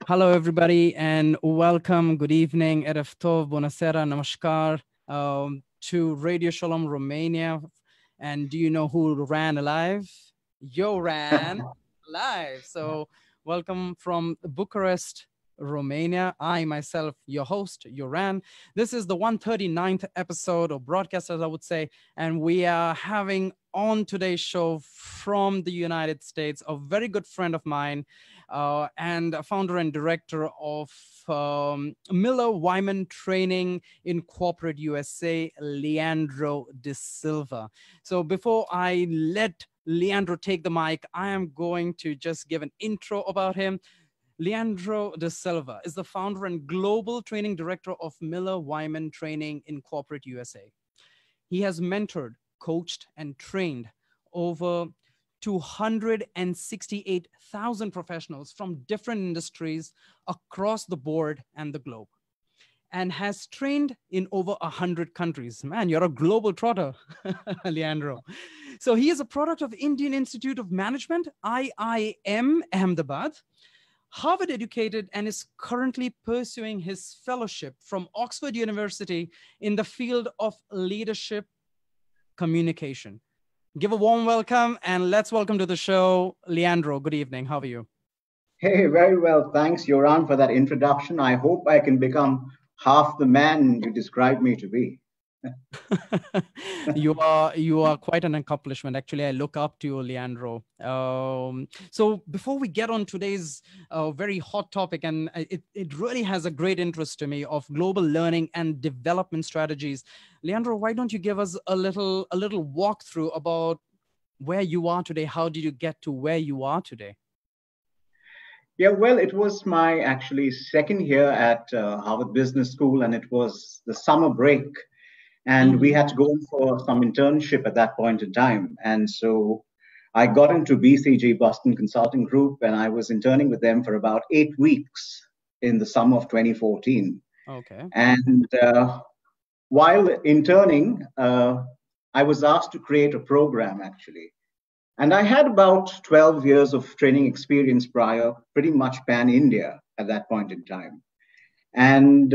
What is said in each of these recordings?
Hello, everybody, and welcome. Good evening, Erev Tov, Bonasera, Namaskar, to Radio Shalom Romania. And do you know who ran alive? Yo ran live. So, welcome from Bucharest, Romania. I myself, your host, Yoran. This is the 139th episode or broadcast, as I would say, and we are having on today's show from the United States a very good friend of mine. And founder and director of Miller Wymann Training Inc. USA, Leandro D'Sylva. So before I let Leandro take the mic, I am going to just give an intro about him. Leandro D'Sylva is the founder and global training director of Miller Wymann Training Inc. USA. He has mentored, coached, and trained over 268,000 professionals from different industries across the board and the globe, and has trained in over 100 countries. Man, you're a global trotter, Leandro. So he is a product of Indian Institute of Management, IIM, Ahmedabad, Harvard educated, and is currently pursuing his fellowship from Oxford University in the field of leadership communication. Give a warm welcome, and let's welcome to the show, Leandro. Good evening. How are you? Hey, very well. Thanks, Yoran, for that introduction. I hope I can become half the man you described me to be. You are quite an accomplishment. Actually, I look up to you, Leandro. So before we get on today's very hot topic, and it really has a great interest to me of global learning and development strategies, Leandro, why don't you give us a little walkthrough about where you are today? How did you get to where you are today? Yeah, well, it was my actually second year at Harvard Business School, and it was the summer break. And we had to go in for some internship at that point in time. And so I got into BCG, Boston Consulting Group, and I was interning with them for about 8 weeks in the summer of 2014. Okay. And while interning, I was asked to create a program, actually. And I had about 12 years of training experience prior, pretty much pan-India at that point in time. And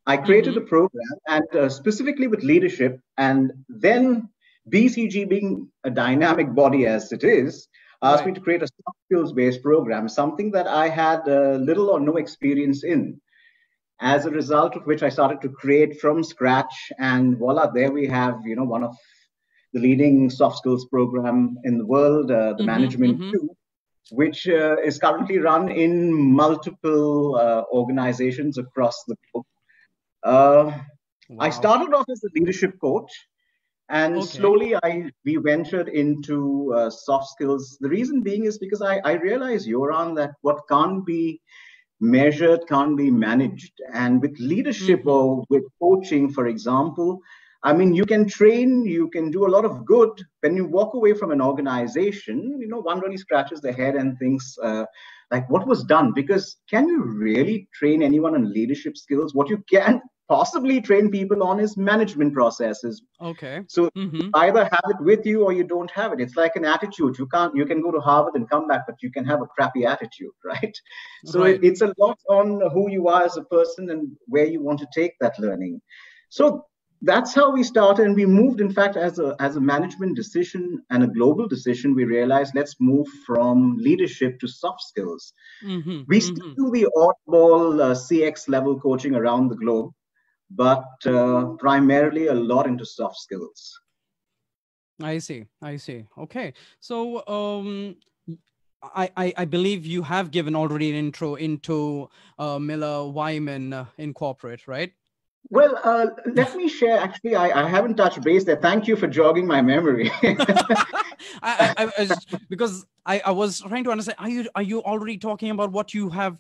I created a program, and specifically with leadership, and then BCG, being a dynamic body as it is, asked me to create a soft skills-based program, something that I had little or no experience in. As a result of which I started to create from scratch, and voila, there we have, one of the leading soft skills program in the world, the Management 2, which is currently run in multiple organizations across the globe. I started off as a leadership coach, and slowly we ventured into soft skills. The reason being is because I realized, Yoran, that what can't be measured can't be managed. And with leadership or with coaching, for example, I mean, you can train, you can do a lot of good. When you walk away from an organization, one really scratches their head and thinks, like, what was done? Because can you really train anyone on leadership skills? What you can possibly train people on is management processes. Okay. So you either have it with you or you don't have it. It's like an attitude. You can go to Harvard and come back, but you can have a crappy attitude, right? So it's a lot on who you are as a person and where you want to take that learning. So that's how we started, and we moved. In fact, as a management decision and a global decision, we realized let's move from leadership to soft skills. We still do the oddball CX level coaching around the globe, but primarily a lot into soft skills. I see. Okay, so I believe you have given already an intro into Miller Wymann Incorporate, right? Well, let me share. Actually, I haven't touched base there. Thank you for jogging my memory. Because I was trying to understand. Are you already talking about what you have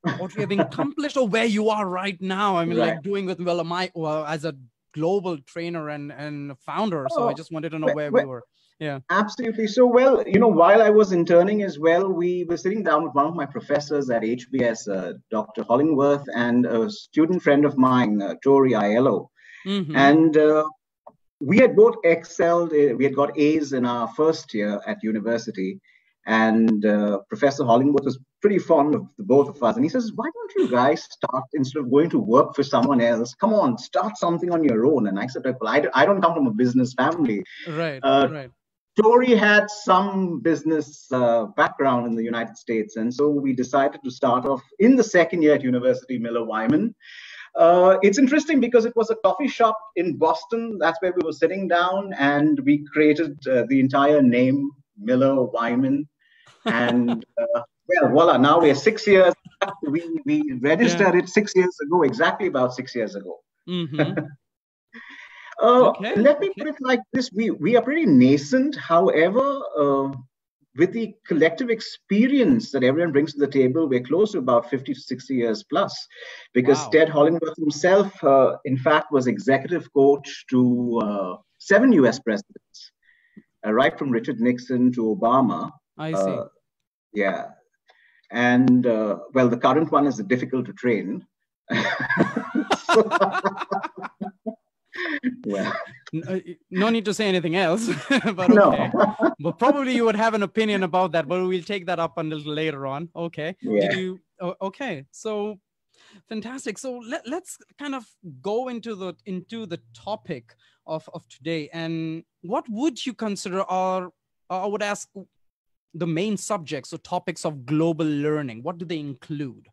been accomplished, or where you are right now? I mean, like doing with as a global trainer and founder. So I just wanted to know where we were. Yeah, absolutely. So, well, while I was interning as well, we were sitting down with one of my professors at HBS, Dr. Hollingworth, and a student friend of mine, Tori Aiello. And we had both excelled. We had got A's in our first year at university. And Professor Hollingworth was pretty fond of the both of us. And he says, why don't you guys start, instead of going to work for someone else, come on, start something on your own. And I said, well, I don't come from a business family. Right, right. Tori had some business background in the United States. And so we decided to start off in the second year at University Miller Wymann. It's interesting because it was a coffee shop in Boston. That's where we were sitting down, and we created the entire name, Miller Wymann. And well, voila, now we're 6 years. We registered it 6 years ago, exactly about 6 years ago. Mm-hmm. Let me put it like this. We are pretty nascent. However, with the collective experience that everyone brings to the table, we're close to about 50 to 60 years plus. Because Ted Hollingworth himself, in fact, was executive coach to 7 US presidents, right from Richard Nixon to Obama. I see. Yeah. And, well, the current one is difficult to train. Well, no need to say anything else, but okay. No. But probably you would have an opinion about that, but we'll take that up a little later on. Okay. Yeah. Okay. So fantastic. So let's kind of go into the topic of today. And what would you consider are, I would ask, the main subjects or topics of global learning? What do they include?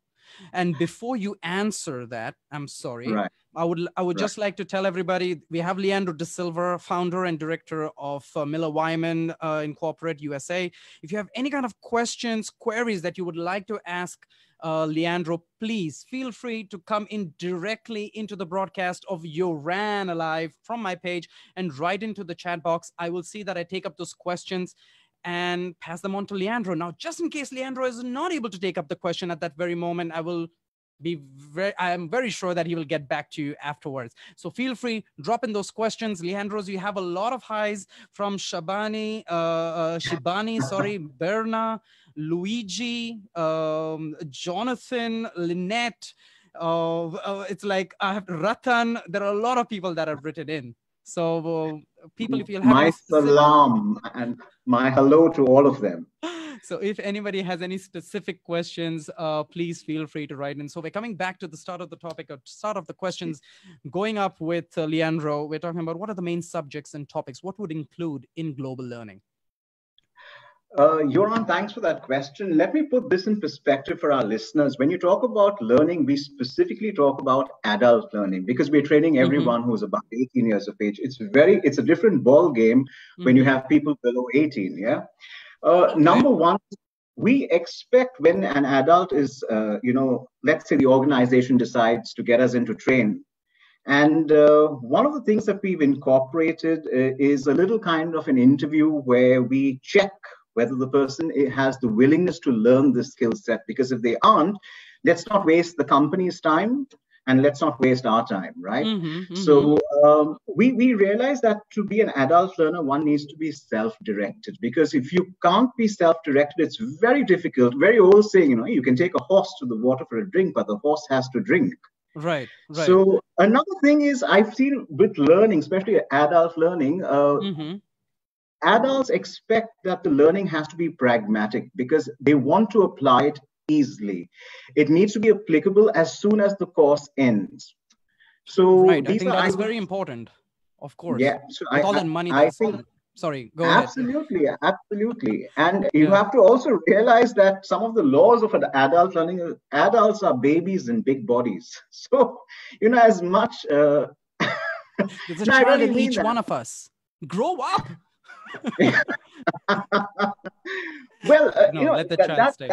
And before you answer that, I'm sorry, right. I would just like to tell everybody, we have Leandro D'Sylva, founder and director of Miller Wymann Incorporate USA. If you have any kind of questions, queries that you would like to ask Leandro, please feel free to come in directly into the broadcast of Your Ran Alive from my page and write into the chat box. I will see that I take up those questions and pass them on to Leandro. Now, just in case Leandro is not able to take up the question at that very moment, I am very sure that he will get back to you afterwards. So feel free, drop in those questions. Leandro's, you have a lot of highs from Shibani, Berna, Luigi, Jonathan, Lynette. It's like I have Ratan. There are a lot of people that have written in. So people, if you'll have my salam and my hello to all of them. So if anybody has any specific questions, please feel free to write in. So we're coming back to the start of the topic, or start of the questions, going up with Leandro. We're talking about what are the main subjects and topics, what would include in global learning? Joran, thanks for that question. Let me put this in perspective for our listeners. When you talk about learning, we specifically talk about adult learning because we're training everyone who's about 18 years of age. It's a different ball game when you have people below 18. Yeah. Number one, we expect when an adult is, let's say the organization decides to get us into train. And one of the things that we've incorporated is a little kind of an interview where we check whether the person has the willingness to learn this skill set. Because if they aren't, let's not waste the company's time and let's not waste our time, right? So we realize that to be an adult learner, one needs to be self-directed. Because if you can't be self-directed, it's very difficult. Very old saying, you can take a horse to the water for a drink, but the horse has to drink. Right. So another thing is I've seen with learning, especially adult learning, adults expect that the learning has to be pragmatic because they want to apply it easily. It needs to be applicable as soon as the course ends. So I think that is very important, of course. Yeah. So with all that money that's sorry, go ahead. Absolutely. And you have to also realize that some of the laws of adult learning, adults are babies in big bodies. So, as much... There's a child in each one of us. Grow up! Well, let the child stay.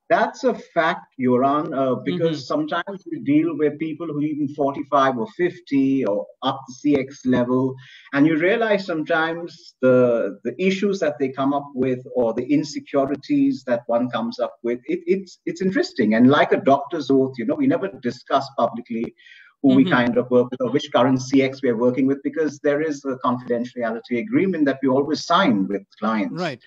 That's a fact, Joran, because sometimes we deal with people who are even 45 or 50 or up the CX level, and you realize sometimes the issues that they come up with or the insecurities that one comes up with, it's interesting. And like a doctor's oath, we never discuss publicly who we kind of work with or which current CX we're working with, because there is a confidentiality agreement that we always sign with clients. Right.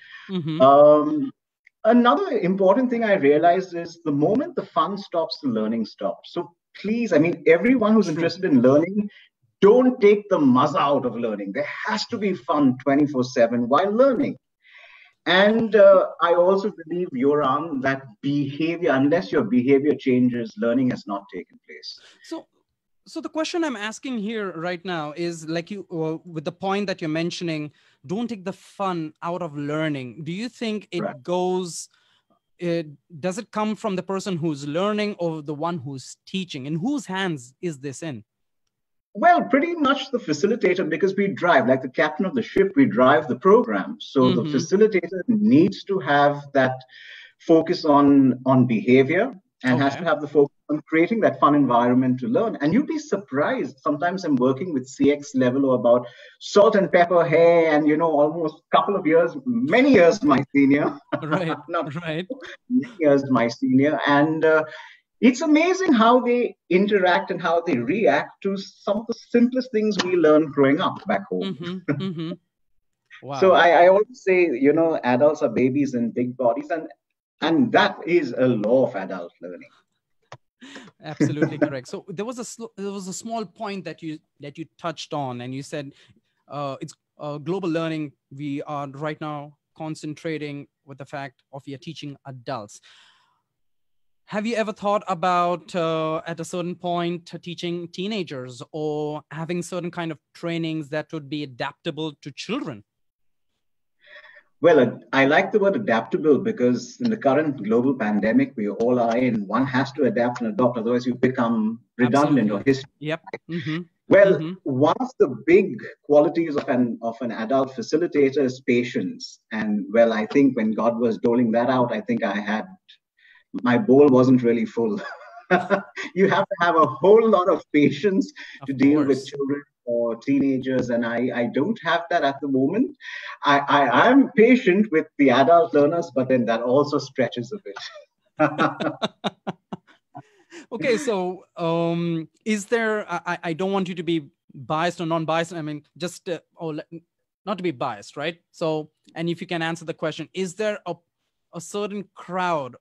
Another important thing I realized is the moment the fun stops, the learning stops. So please, everyone who's interested in learning, don't take the mazza out of learning. There has to be fun 24/7 while learning. And I also believe, Yoram, that behavior, unless your behavior changes, learning has not taken place. So the question I'm asking here right now is like you, with the point that you're mentioning, don't take the fun out of learning. Do you think Right. it goes, does it come from the person who's learning or the one who's teaching? In whose hands is this in? Well, pretty much the facilitator, because we drive, like the captain of the ship, we drive the program. So the Mm-hmm. facilitator needs to have that focus on behavior and has Okay. to have the focus on creating that fun environment to learn. And you'd be surprised. Sometimes I'm working with CX level or about salt and pepper, hey, and almost a couple of years, many years my senior, Right. not Right. many years my senior, and it's amazing how they interact and how they react to some of the simplest things we learned growing up back home. Mm-hmm. Mm-hmm. So Wow. I always say, adults are babies in big bodies, and that is a law of adult learning. Absolutely correct. So there was a small point that you touched on, and you said it's global learning. We are right now concentrating with the fact of we are teaching adults. Have you ever thought about at a certain point teaching teenagers or having certain kind of trainings that would be adaptable to children? Well, I like the word adaptable because in the current global pandemic we all are in, one has to adapt and adopt, otherwise you become redundant or Absolutely. history. Yep. Mm-hmm. Well, Mm-hmm. one of the big qualities of an adult facilitator is patience. And well, I think when God was doling that out, I think my bowl wasn't really full. You have to have a whole lot of patience to Of deal with course. children or teenagers, and I don't have that at the moment. I'm patient with the adult learners, but then that also stretches a bit. Okay, so is there? I don't want you to be biased or non-biased. I mean, just not to be biased, right? So, and if you can answer the question, is there a certain crowd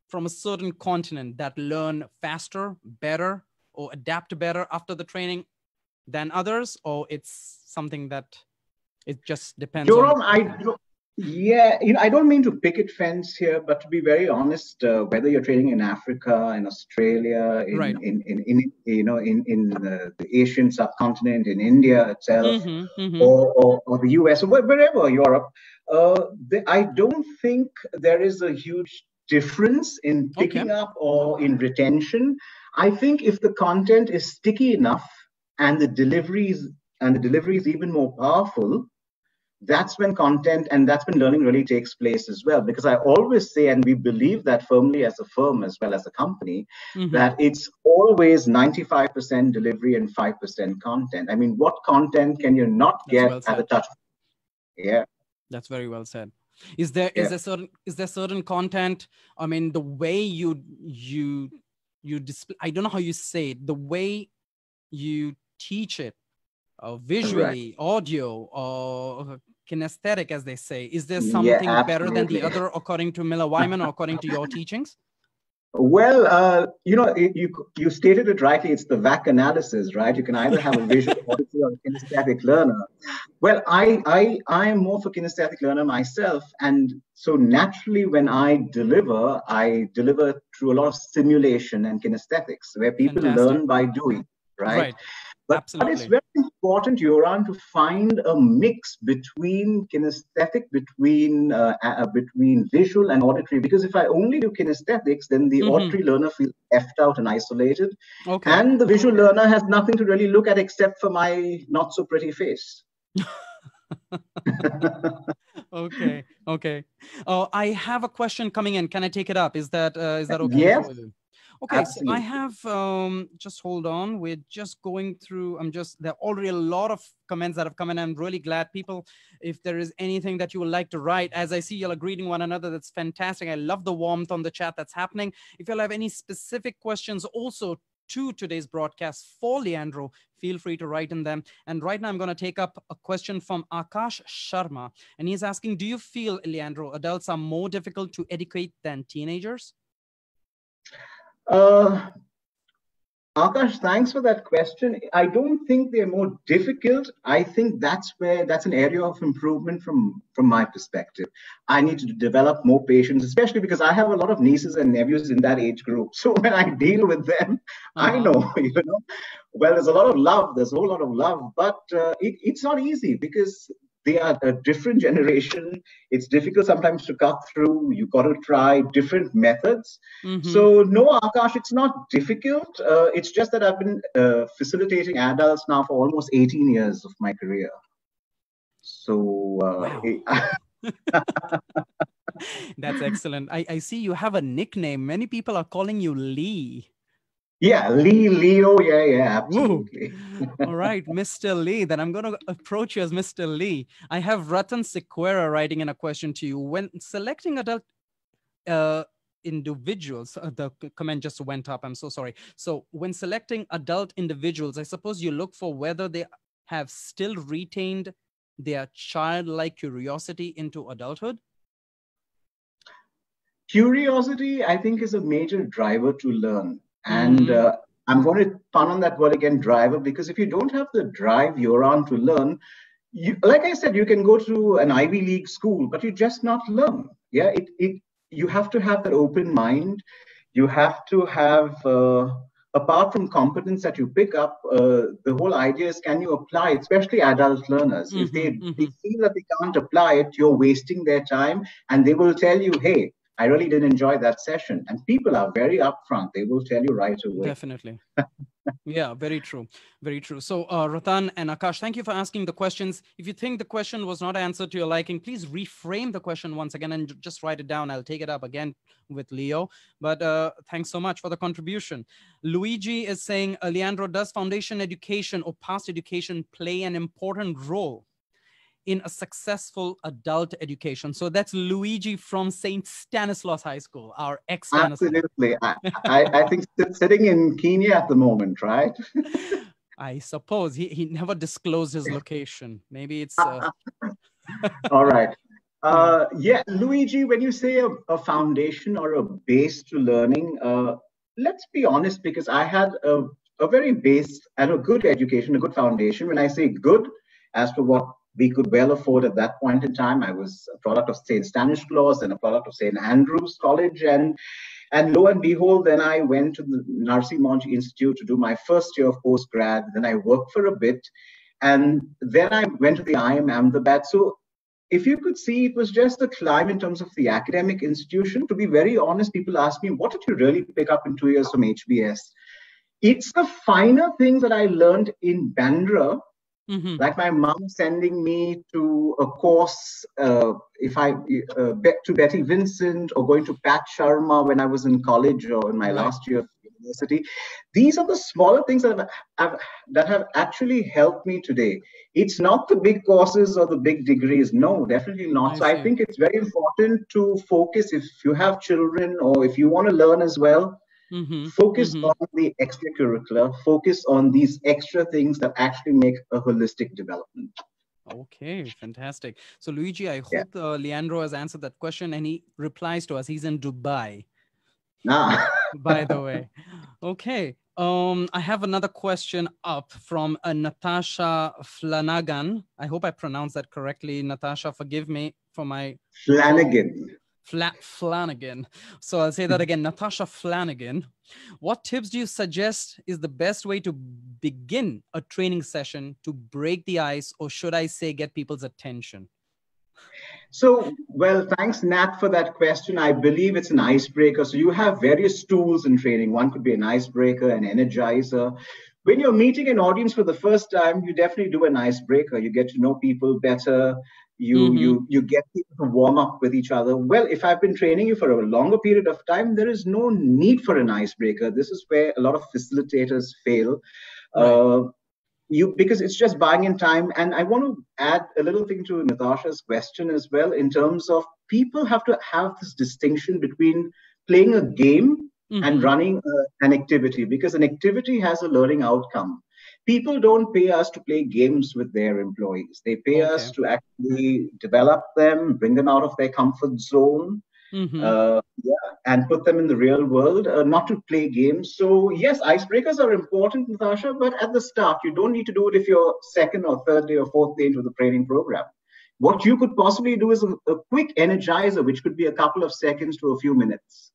from a certain continent that learn faster, better, or adapt better after the training than others, or it's something that it just depends on? Joram, yeah, I don't mean to picket fence here, but to be very honest, whether you're training in Africa, in Australia, Right. in the Asian subcontinent, in India itself, Mm-hmm. Mm-hmm. or the US, or wherever, Europe, I don't think there is a huge difference in Okay. picking up or in retention. I think if the content is sticky enough and the delivery is even more powerful, that's when learning really takes place as well. Because I always say, and we believe that firmly as a firm as well as a company, Mm-hmm. that it's always 95% delivery and 5% content. I mean, what content can you not That's get well at the said. touch? Yeah, That's very well said. Is there certain content? I mean, the way you display. I don't know how you say it. The way you teach it, right. visually, audio, or kinesthetic, as they say. Is there Yeah, something better than the absolutely. other, according to Miller Wyman, or according to your teachings? Well, you stated it rightly. It's the VAC analysis, right? You can either have a visual, auditory, or a kinesthetic learner. Well, I am more of a kinesthetic learner myself, and so naturally, when I deliver through a lot of simulation and kinesthetics, where people Fantastic. learn by doing, right? Right. But it's Absolutely. very important, Yoran, to find a mix between kinesthetic, between visual and auditory. Because if I only do kinesthetics, then the Hmm. auditory learner feels left out and isolated, Okay. and the visual learner has nothing to really look at except for my not so pretty face. Okay. Okay. I have a question coming in. Can I take it up? Is that okay Yes, for you? Okay, so I absolutely. have just hold on. We're just going through. There are already a lot of comments that have come in. I'm really glad, people. If there is anything that you would like to write, as I see y'all are greeting one another, that's fantastic. I love the warmth on the chat that's happening. If you'll have any specific questions also to today's broadcast for Leandro, feel free to write in them. And right now I'm going to take up a question from Akash Sharma. And he's asking, do you feel, Leandro, adults are more difficult to educate than teenagers? Uh, Akash, thanks for that question. I don't think they're more difficult. I think that's an area of improvement from my perspective. I need to develop more patience, especially because I have a lot of nieces and nephews in that age group. So when I deal with them, I Uh-huh. know, well, there's a lot of love. There's a whole lot of love, but it's not easy because they are a different generation. It's difficult sometimes to cut through. You got to try different methods. Mm-hmm. So no, Akash, it's not difficult. It's just that I've been facilitating adults now for almost 18 years of my career. So Wow. That's excellent. I see you have a nickname. Many people are calling you Lee. yeah, Leo, yeah, Woo. absolutely. All right, Mr. Lee. Then I'm going to approach you as Mr. Lee. I have Ratan Sequera writing in a question to you. When selecting adult uh, individuals, the comment just went up. I'm so sorry. So when selecting adult individuals, I suppose you look for whether they have still retained their childlike curiosity into adulthood. Curiosity, I think, is a major driver to learn. And Mm-hmm. I'm going to pun on that word again, driver, because if you don't have the drive you're on to learn, like I said, you can go to an Ivy League school, but you just not learn. Yeah, you have to have that open mind. You have to have, apart from competence that you pick up, the whole idea is can you apply it, especially adult learners. If Mm-hmm. they Mm-hmm. feel that they can't apply it, you're wasting their time, and they will tell you, hey, I really didn't enjoy that session. And people are very upfront. They will tell you right away. Definitely. Yeah, very true. Very true. So, Ratan and Akash, thank you for asking the questions. If you think the question was not answered to your liking, please reframe the question once again and just write it down. I'll take it up again with Leo. But thanks so much for the contribution. Luigi is saying, Leandro, does foundation education or past education play an important role in a successful adult education? So that's Luigi from St. Stanislaus High School, our ex Stanislaus. Absolutely. I think sitting in Kenya at the moment, right? I suppose he never disclosed his location. Maybe it's All right. yeah. Yeah, Luigi, when you say a foundation or a base to learning, let's be honest, because I had a very base and a good education, a good foundation. When I say good, as per what we could well afford at that point in time, I was a product of St. Stanislaus and a product of St. Andrew's College. And lo and behold, then I went to the Narsi Monji Institute to do my first year of postgrad. Then I worked for a bit. And then I went to the IIM Ahmedabad. So if you could see, it was just a climb in terms of the academic institution. To be very honest, people ask me, what did you really pick up in 2 years from HBS? It's the finer things that I learned in Bandra, Mm-hmm. like my mom sending me to a course, if I to Betty Vincent, or going to Pat Sharma when I was in college or in my Right. last year of university. These are the smaller things that have actually helped me today. It's not the big courses or the big degrees. No, definitely not. I So I see. think it's very important to focus if you have children or if you want to learn as well. Mm-hmm. Focus Mm-hmm. on the extracurricular, focus on these extra things that actually make a holistic development. Okay, fantastic. So Luigi, I Yeah. hope Leandro has answered that question and he replies to us. He's in Dubai, Ah. by the way. Okay. I have another question up from Natasha Flanagan. I hope I pronounced that correctly. Natasha, forgive me for my Flanagan. Flanagan. So I'll say that again. Natasha Flanagan. What tips do you suggest is the best way to begin a training session to break the ice, or should I say get people's attention? So, well, thanks, Nat, for that question. I believe it's an icebreaker. So, you have various tools in training. One could be an icebreaker, an energizer. When you're meeting an audience for the first time, you definitely do an icebreaker. You get to know people better. Mm-hmm. You get people to warm up with each other. Well, if I've been training you for a longer period of time, there is no need for an icebreaker. This is where a lot of facilitators fail. Right. Uh, because it's just buying in time. And I want to add a little thing to Natasha's question as well, in terms of people have to have this distinction between playing a game and Mm-hmm. running an activity, because an activity has a learning outcome. People don't pay us to play games with their employees. They pay us Okay. to actually develop them, bring them out of their comfort zone. Yeah, and put them in the real world, not to play games. So yes, icebreakers are important, Natasha, but at the start, you don't need to do it if you're second or third day or fourth day into the training program. What you could possibly do is a quick energizer, which could be a couple of seconds to a few minutes.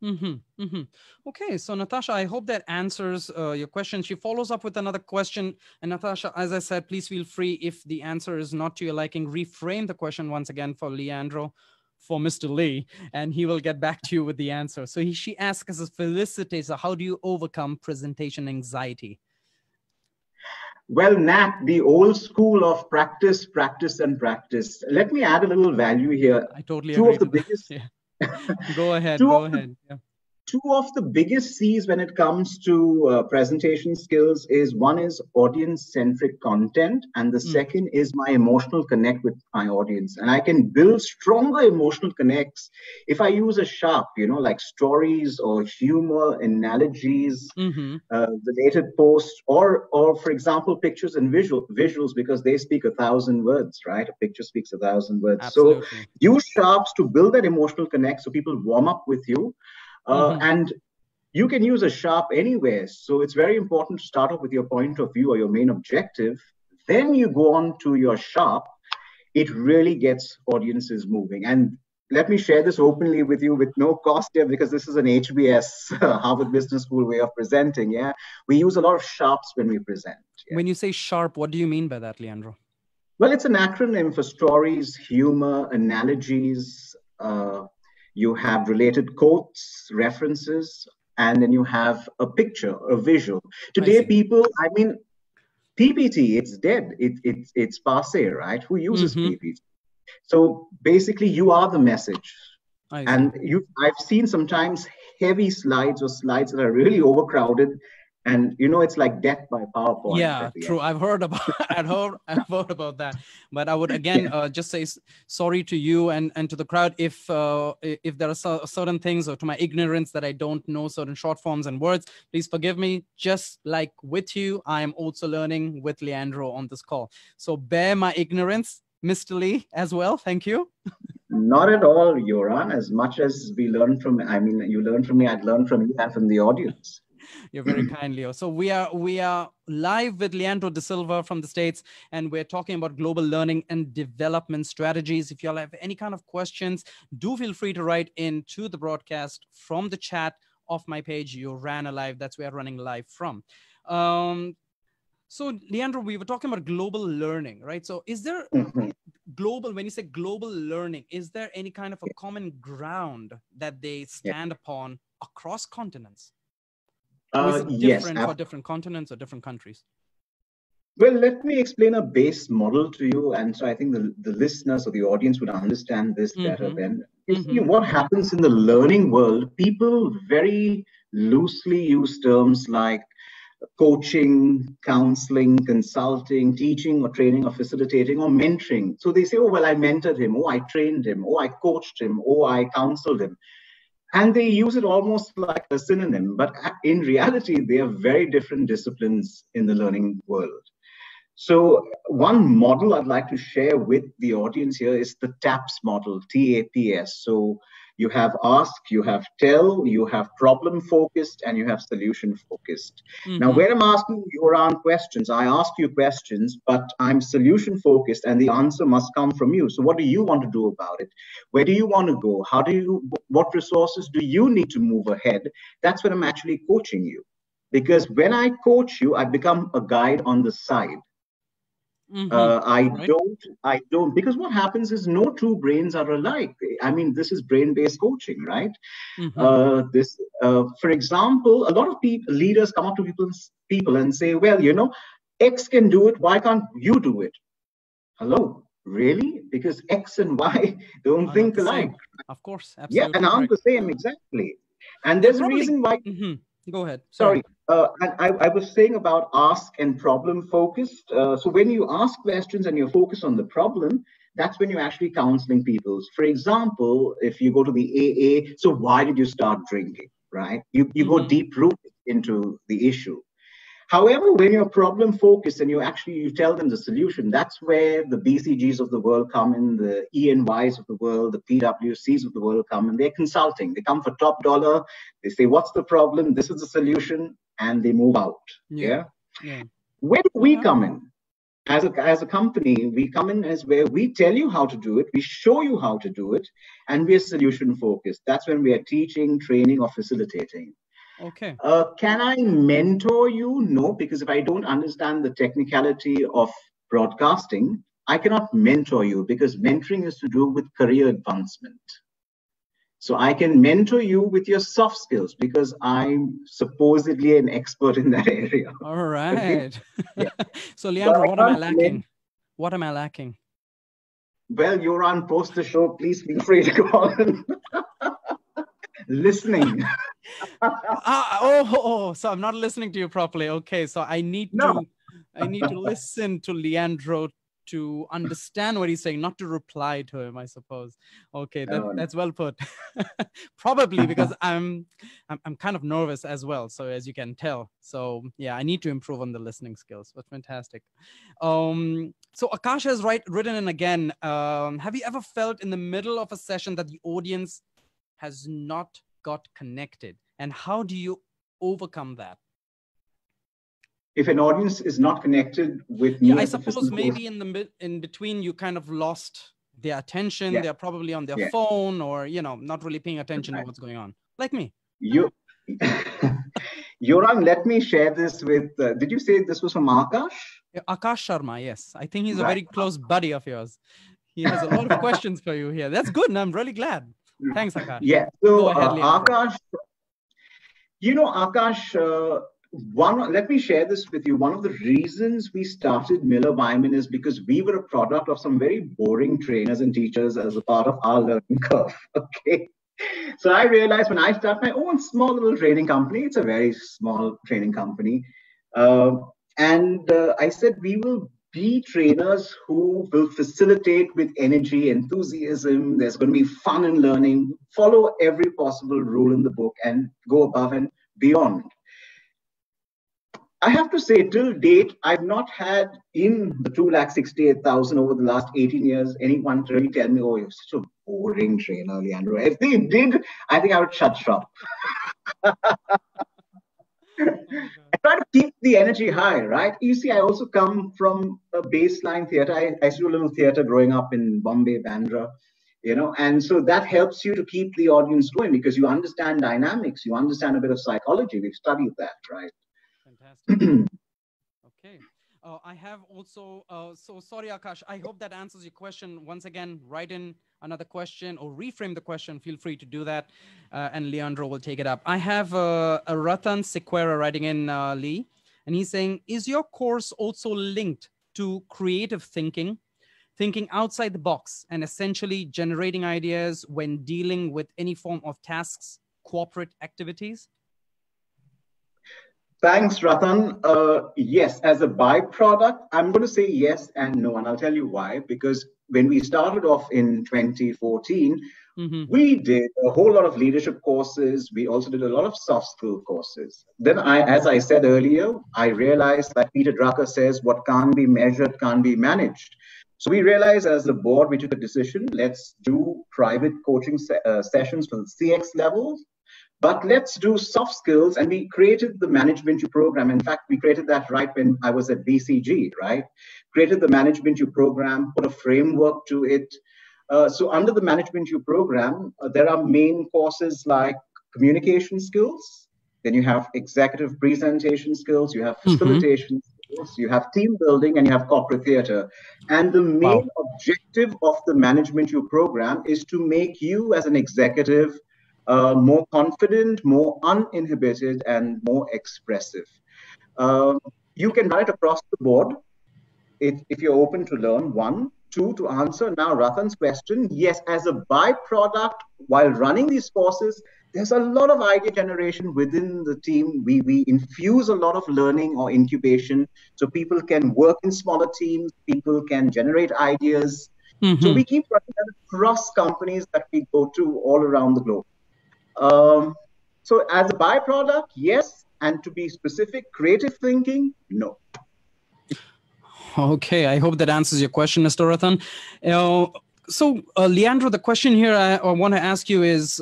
Okay, so Natasha, I hope that answers your question. She follows up with another question. And Natasha, as I said, please feel free, if the answer is not to your liking, reframe the question once again for Leandro, for Mr. Lee, and he will get back to you with the answer. So she asks as a felicitator, how do you overcome presentation anxiety? Well, Nat, the old school of practice, practice, and practice. Let me add a little value here. I totally Two agree of the to biggest. that. Yeah. Go ahead. Yeah. Two of the biggest C's when it comes to presentation skills is, one is audience centric content, and the second is my emotional connect with my audience. And I can build stronger emotional connects if I use a sharp, like stories or humor, analogies, related posts, or for example, pictures and visuals, because they speak 1,000 words, right? A picture speaks 1,000 words. Absolutely. So use sharps to build that emotional connect so people warm up with you. And you can use a sharp anywhere. So it's very important to start off with your point of view or your main objective. Then you go on to your sharp. It really gets audiences moving. And let me share this openly with you with no cost here, because this is an HBS, Harvard Business School way of presenting. Yeah, we use a lot of sharps when we present. Yeah? When you say sharp, what do you mean by that, Leandro? Well, it's an acronym for stories, humor, analogies. You have related quotes, references, and then you have a picture, a visual. Today, people, PPT, it's dead. It's passé, right? Who uses PPT? So basically, you are the message. And I've seen sometimes heavy slides or slides that are really overcrowded. And it's like death by PowerPoint. Yeah, true. I've heard about that. But I would again just say sorry to you and to the crowd if there are certain things, or to my ignorance, that I don't know certain short forms and words. Please forgive me. Just like with you, I am also learning with Leandro on this call. So bear my ignorance, Mr. Lee, as well. Thank you. Not at all, Yoran. As much as we learn from, you learn from me, I'd learn from you and from the audience. You're very kind, Leo. So we are live with Leandro D'Sylva from the States, and we're talking about global learning and development strategies. If you all have any kind of questions, do feel free to write into the broadcast from the chat of my page. You ran a live. That's where we're running live from. So Leandro, we were talking about global learning, right? So is there global, when you say global learning, is there any kind of a common ground that they stand upon across continents? Or is it different for different continents or different countries? Well, let me explain a base model to you. And so I think the listeners or the audience would understand this better then. What happens in the learning world, people very loosely use terms like coaching, counseling, consulting, teaching or training or facilitating or mentoring. So they say, oh, well, I mentored him, oh, I trained him, oh, I coached him, oh, I counseled him. And they use it almost like a synonym, but in reality, they are very different disciplines in the learning world. So one model I'd like to share with the audience here is the TAPS model, TAPS. So you have ask, you have tell, you have problem focused, and you have solution focused. Now, when I'm asking you around questions, I ask you questions, but I'm solution focused, and the answer must come from you. So what do you want to do about it? Where do you want to go? What resources do you need to move ahead? That's when I'm actually coaching you. Because when I coach you, I become a guide on the side. I don't, because what happens is no two brains are alike. I mean, this is brain-based coaching, right? For example, a lot of leaders come up to people and say, well, X can do it. Why can't you do it? Hello, really? Because X and Y don't think alike. Of course, absolutely. Yeah, and aren't the same, exactly. And there's a reason why. Go ahead. Sorry. And I was saying about ask and problem focused. So when you ask questions and you're focused on the problem, that's when you're actually counseling people. For example, if you go to the AA, so why did you start drinking, right? You go deep rooted into the issue. However, when you're problem focused and you tell them the solution, that's where the BCGs of the world come in, the ENYs of the world, the PwCs of the world come, and they're consulting. They come for top dollar. They say, what's the problem? This is the solution. And they move out. Yeah. Where do we come in? As a company, we come in as where we tell you how to do it, we show you how to do it, and we're solution focused. That's when we are teaching, training, or facilitating. Okay. Can I mentor you? No, because if I don't understand the technicality of broadcasting, I cannot mentor you, because mentoring is to do with career advancement. So I can mentor you with your soft skills because I'm supposedly an expert in that area. All right. Okay? Yeah. So Leandro, what am I lacking? What am I lacking? Well, you're on Poster Show. Please feel free to call in. Listening. So I'm not listening to you properly. Okay, so I need to listen to Leandro to understand what he's saying, not to reply to him, I suppose. Okay, that's well put. Probably because I'm kind of nervous as well, so as you can tell. So yeah, I need to improve on the listening skills. But fantastic. So Akash has written in again. Have you ever felt in the middle of a session that the audience has not got connected, and how do you overcome that? If an audience is not connected with me, I suppose maybe in between you kind of lost their attention. They're probably on their phone, or not really paying attention to what's going on, like me. Yoram, let me share this with did you say this was from Akash? Akash Sharma, yes. I think he's a very close buddy of yours. He has a lot of questions for you here. That's good, and I'm really glad. Thanks, Akash. Yeah. So Akash, Akash, let me share this with you. One of the reasons we started Miller Wymann is because we were a product of some very boring trainers and teachers as a part of our learning curve. Okay. So I realized when I start my own small little training company, it's a very small training company. And I said, we will be trainers who will facilitate with energy, enthusiasm. There's going to be fun in learning, follow every possible rule in the book and go above and beyond. I have to say, till date, I've not had in the 268,000 over the last 18 years, anyone to really tell me, oh, you're such a boring trainer, Leandro. If they did, I think I would shut shop. I try to keep the energy high, right? You see, I also come from a baseline theater. I used to do a little theater growing up in Bombay, Bandra, and so that helps you to keep the audience going because you understand dynamics, you understand a bit of psychology. We've studied that, right? Fantastic. Okay. I have also, so sorry, Akash, I hope that answers your question. Once again, write in another question or reframe the question. Feel free to do that. And Leandro will take it up. I have a Ratan Sequera writing in, Lee, and he's saying, is your course also linked to creative thinking outside the box, and essentially generating ideas when dealing with any form of tasks, corporate activities? Thanks, Ratan. Yes, as a byproduct, I'm going to say yes and no, and I'll tell you why. Because when we started off in 2014, we did a whole lot of leadership courses. We also did a lot of soft skill courses. Then, as I said earlier, I realized that Peter Drucker says what can't be measured can't be managed. So we realized as a board, we took a decision, let's do private coaching sessions for the CX levels. But let's do soft skills, and we created the Management U program. In fact, we created that right when I was at BCG, right? Created the Management U program, put a framework to it. So under the Management U program, there are main courses like communication skills. Then you have executive presentation skills, you have facilitation skills, you have team building, and you have corporate theater. And the main objective of the Management U program is to make you as an executive more confident, more uninhibited, and more expressive. You can run it across the board if you're open to learn. One. Two, to answer now Ratan's question, yes, as a byproduct, while running these courses, there's a lot of idea generation within the team. We infuse a lot of learning or incubation so people can work in smaller teams, people can generate ideas. So we keep running that across companies that we go to all around the globe. So as a byproduct, yes, And to be specific, creative thinking, no. Okay, I hope that answers your question, Mr. Rathan. Leandro, the question here I want to ask you is,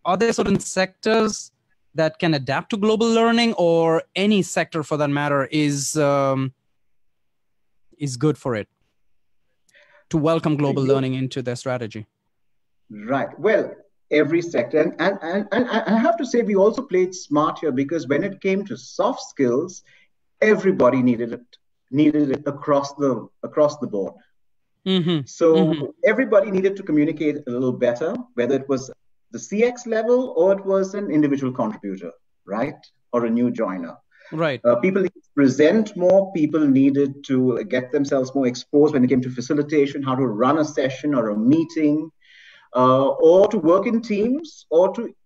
are there certain sectors that can adapt to global learning, or any sector for that matter is good for it to welcome global learning into their strategy? Right. Well, every sector. And I have to say, we also played smart here, because when it came to soft skills, everybody needed it across the board. So everybody needed to communicate a little better, whether it was the CX level or it was an individual contributor, right? Or a new joiner. Right. People needed to present more. People needed to get themselves more exposed when it came to facilitation, how to run a session or a meeting, or to work in teams,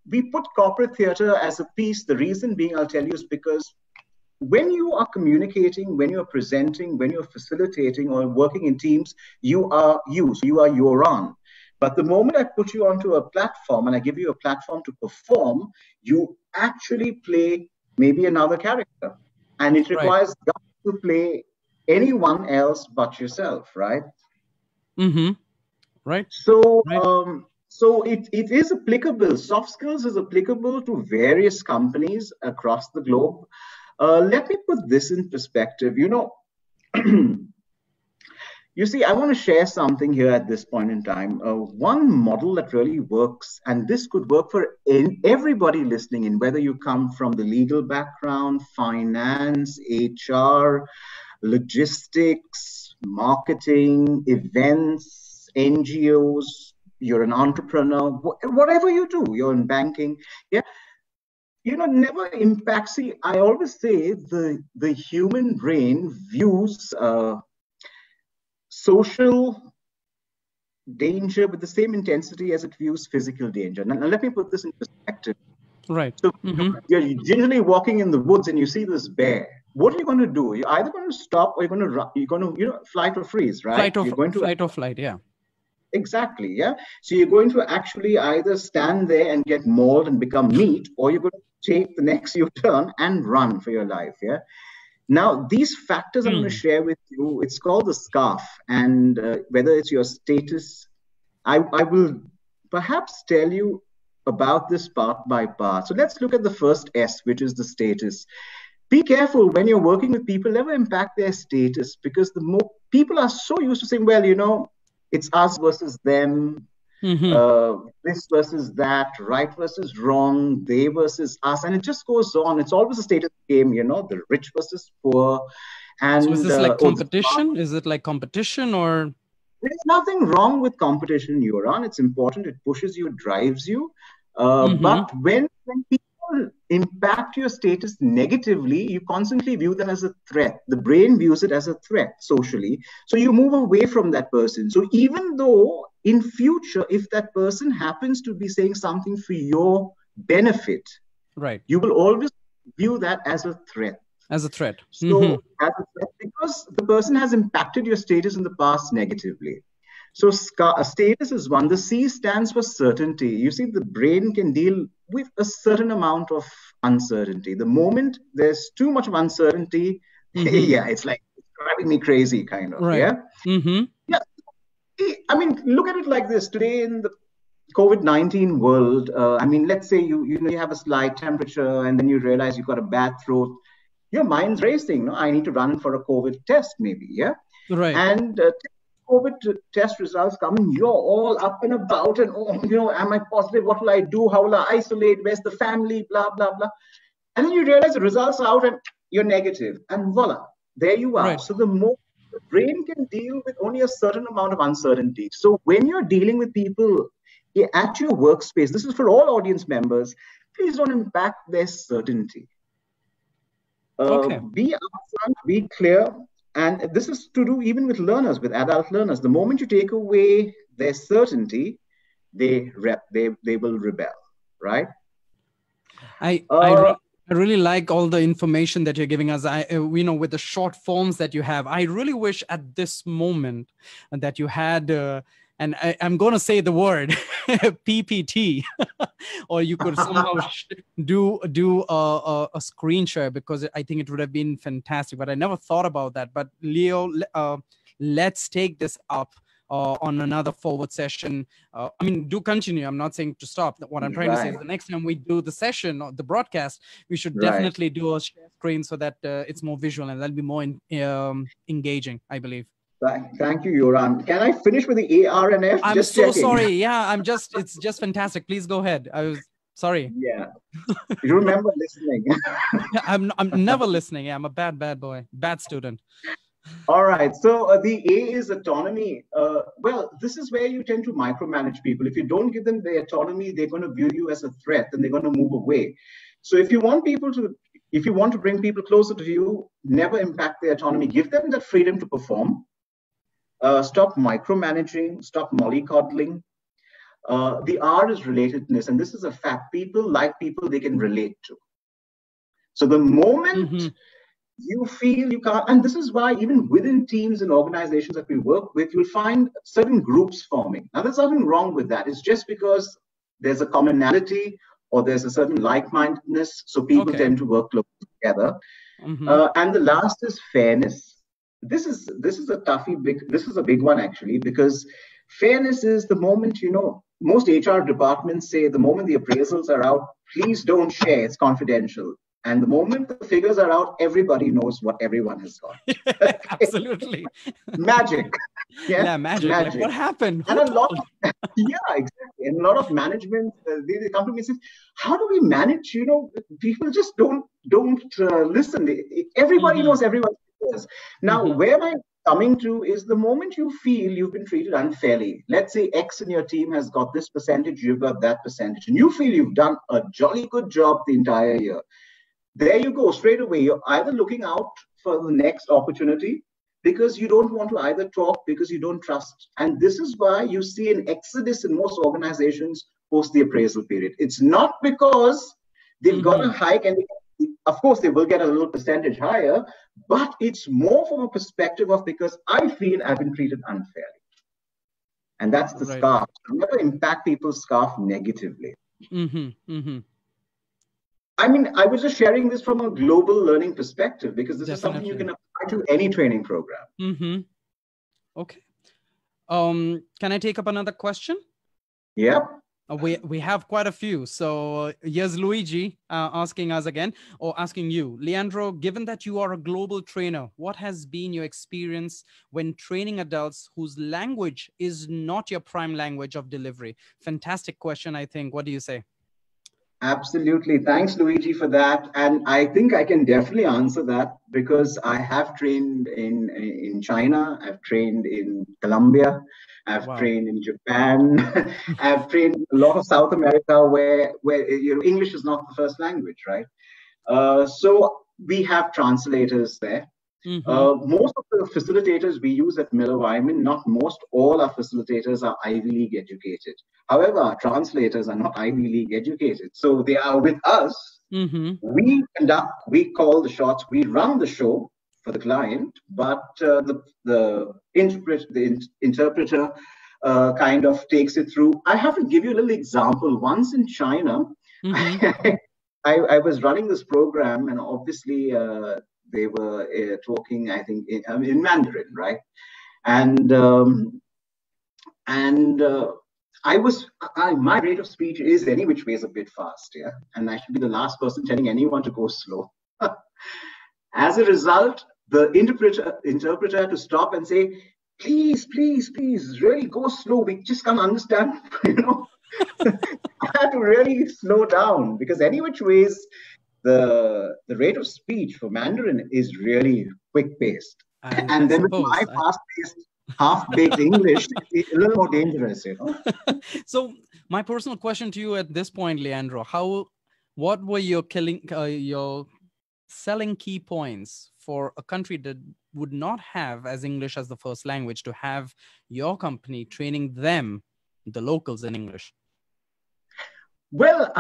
we put corporate theater as a piece. The reason being, I'll tell you, is because when you are communicating, when you're presenting, when you're facilitating or working in teams, you are you. So you are your own. But the moment I put you onto a platform and I give you a platform to perform, you actually play maybe another character. And it requires guts to play anyone else but yourself, right? Right. So, so it is applicable. Soft skills is applicable to various companies across the globe. Let me put this in perspective. You see, I want to share something here at this point in time. One model that really works, and this could work for everybody listening in, whether you come from the legal background, finance, HR, logistics, marketing, events, NGOs, you're an entrepreneur, whatever you do, you're in banking. Yeah. Never impacts. See, I always say the human brain views social danger with the same intensity as it views physical danger. Now let me put this in perspective. Right. So you're generally walking in the woods and you see this bear. What are you going to do? You're either going to stop or you're going to run. You're going to, flight or freeze, right? Flight or flight, yeah. Exactly, yeah. So you're going to actually either stand there and get mauled and become meat, or you're going to take the next U-turn and run for your life, yeah. Now, these factors I'm going to share with you, it's called the scarf. And whether it's your status, I will perhaps tell you about this part by part. So let's look at the first S, which is the status. Be careful when you're working with people, never impact their status, because people are so used to saying, well, it's us versus them, this versus that, right versus wrong, they versus us, and it just goes on. It's always a status game, the rich versus poor. And so is this like competition? Is it like competition, or? There's nothing wrong with competition, Yuran. It's important. It pushes you, drives you. But when people impact your status negatively, you constantly view them as a threat. The brain views it as a threat socially. So you move away from that person. So even though in future, if that person happens to be saying something for your benefit, right, you will always view that as a threat. As a threat. So as a threat, because the person has impacted your status in the past negatively. So status is one. The C stands for certainty. You see, the brain can deal with a certain amount of uncertainty. The moment there's too much of uncertainty, yeah, it's like driving me crazy, kind of. Right. Yeah. Yeah. I mean, look at it like this. Today in the COVID-19 world, let's say you have a slight temperature and then you realize you've got a bad throat. Your mind's racing. No, I need to run for a COVID test, maybe. Yeah. Right. And COVID test results come and you're all up and about and, am I positive? What will I do? How will I isolate? Where's the family? Blah, blah, blah. And then you realize the results are out and you're negative. And voila, there you are. Right. So the brain can deal with only a certain amount of uncertainty. So when you're dealing with people at your workspace, this is for all audience members, please don't impact their certainty. Be upfront, be clear. And this is to do even with learners, with adult learners. The moment you take away their certainty, they will rebel, right? I really like all the information that you're giving us. With the short forms that you have, I really wish at this moment that you had and I'm going to say the word PPT, or you could somehow do a screen share, because I think it would have been fantastic. But I never thought about that. But Leo, let's take this up on another forward session. I mean, do continue. I'm not saying to stop. What I'm trying to say is the next time we do the session or the broadcast, we should definitely do a share screen so that it's more visual, and that'll be more engaging, I believe. Thank you, Yoran. Can I finish with the AR and F? I'm just so checking. sorry. Yeah, it's just fantastic. Please go ahead. I was sorry. Yeah. You remember listening. I'm never listening. Yeah, I'm a bad boy, bad student. All right. So the A is autonomy. Well, this is where you tend to micromanage people. If you don't give them the autonomy, they're going to view you as a threat and they're going to move away. So if you want to bring people closer to you, never impact their autonomy. Give them the freedom to perform. Stop micromanaging. Stop mollycoddling. The R is relatedness. And this is a fact. People like people they can relate to. So the moment you feel you can't, and this is why even within teams and organizations that we work with, you'll find certain groups forming. Now, there's nothing wrong with that. It's just because there's a commonality or there's a certain like-mindedness, so people tend to work close together. And the last is fairness. This is a this is a big one actually, because fairness is the moment, most HR departments say the moment the appraisals are out, please don't share, it's confidential. And the moment the figures are out, everybody knows what everyone has got. Absolutely. Magic. Yeah, magic. Like, what happened? And yeah, exactly. And a lot of management, they come to me and say, how do we manage? People just don't listen. Everybody knows everyone's figures. Now, where I'm coming to is the moment you feel you've been treated unfairly. Let's say X in your team has got this percentage, you've got that percentage, and you feel you've done a jolly good job the entire year. There you go, straight away. You're either looking out for the next opportunity because you don't want to either talk because you don't trust. And this is why you see an exodus in most organizations post the appraisal period. It's not because they've got a hike and of course they will get a little percentage higher, but it's more from a perspective of because I feel I've been treated unfairly. And that's the scarf. Never impact people's scarf negatively. I mean, I was just sharing this from a global learning perspective because this is something you can apply to any training program. Okay. Can I take up another question? Yep. We have quite a few. So here's Luigi asking us again, or asking you, Leandro, given that you are a global trainer, what has been your experience when training adults whose language is not your prime language of delivery? Fantastic question, I think. What do you say? Absolutely. Thanks, Luigi, for that. And I think I can definitely answer that because I have trained in China, I've trained in Colombia, I've trained in Japan, I've trained a lot of South America where English is not the first language, right? So we have translators there. Most of the facilitators we use at Miller Wymann, not most, all our facilitators are Ivy League educated. However, our translators are not Ivy League educated. So they are with us. We conduct, we call the shots, we run the show for the client, but the interpreter kind of takes it through. I have to give you a little example. Once in China, I was running this program and obviously they were talking, I think, in Mandarin, right? And my rate of speech is any which way is a bit fast, yeah? And I should be the last person telling anyone to go slow. As a result, the interpreter had to stop and say, please, really go slow. We just can't understand, I had to really slow down because any which ways, the rate of speech for Mandarin is really quick-paced. And then with my fast-paced, half-baked English, it's a little more dangerous, So my personal question to you at this point, Leandro, what were your selling key points for a country that would not have as English as the first language to have your company training them, the locals, in English? Well,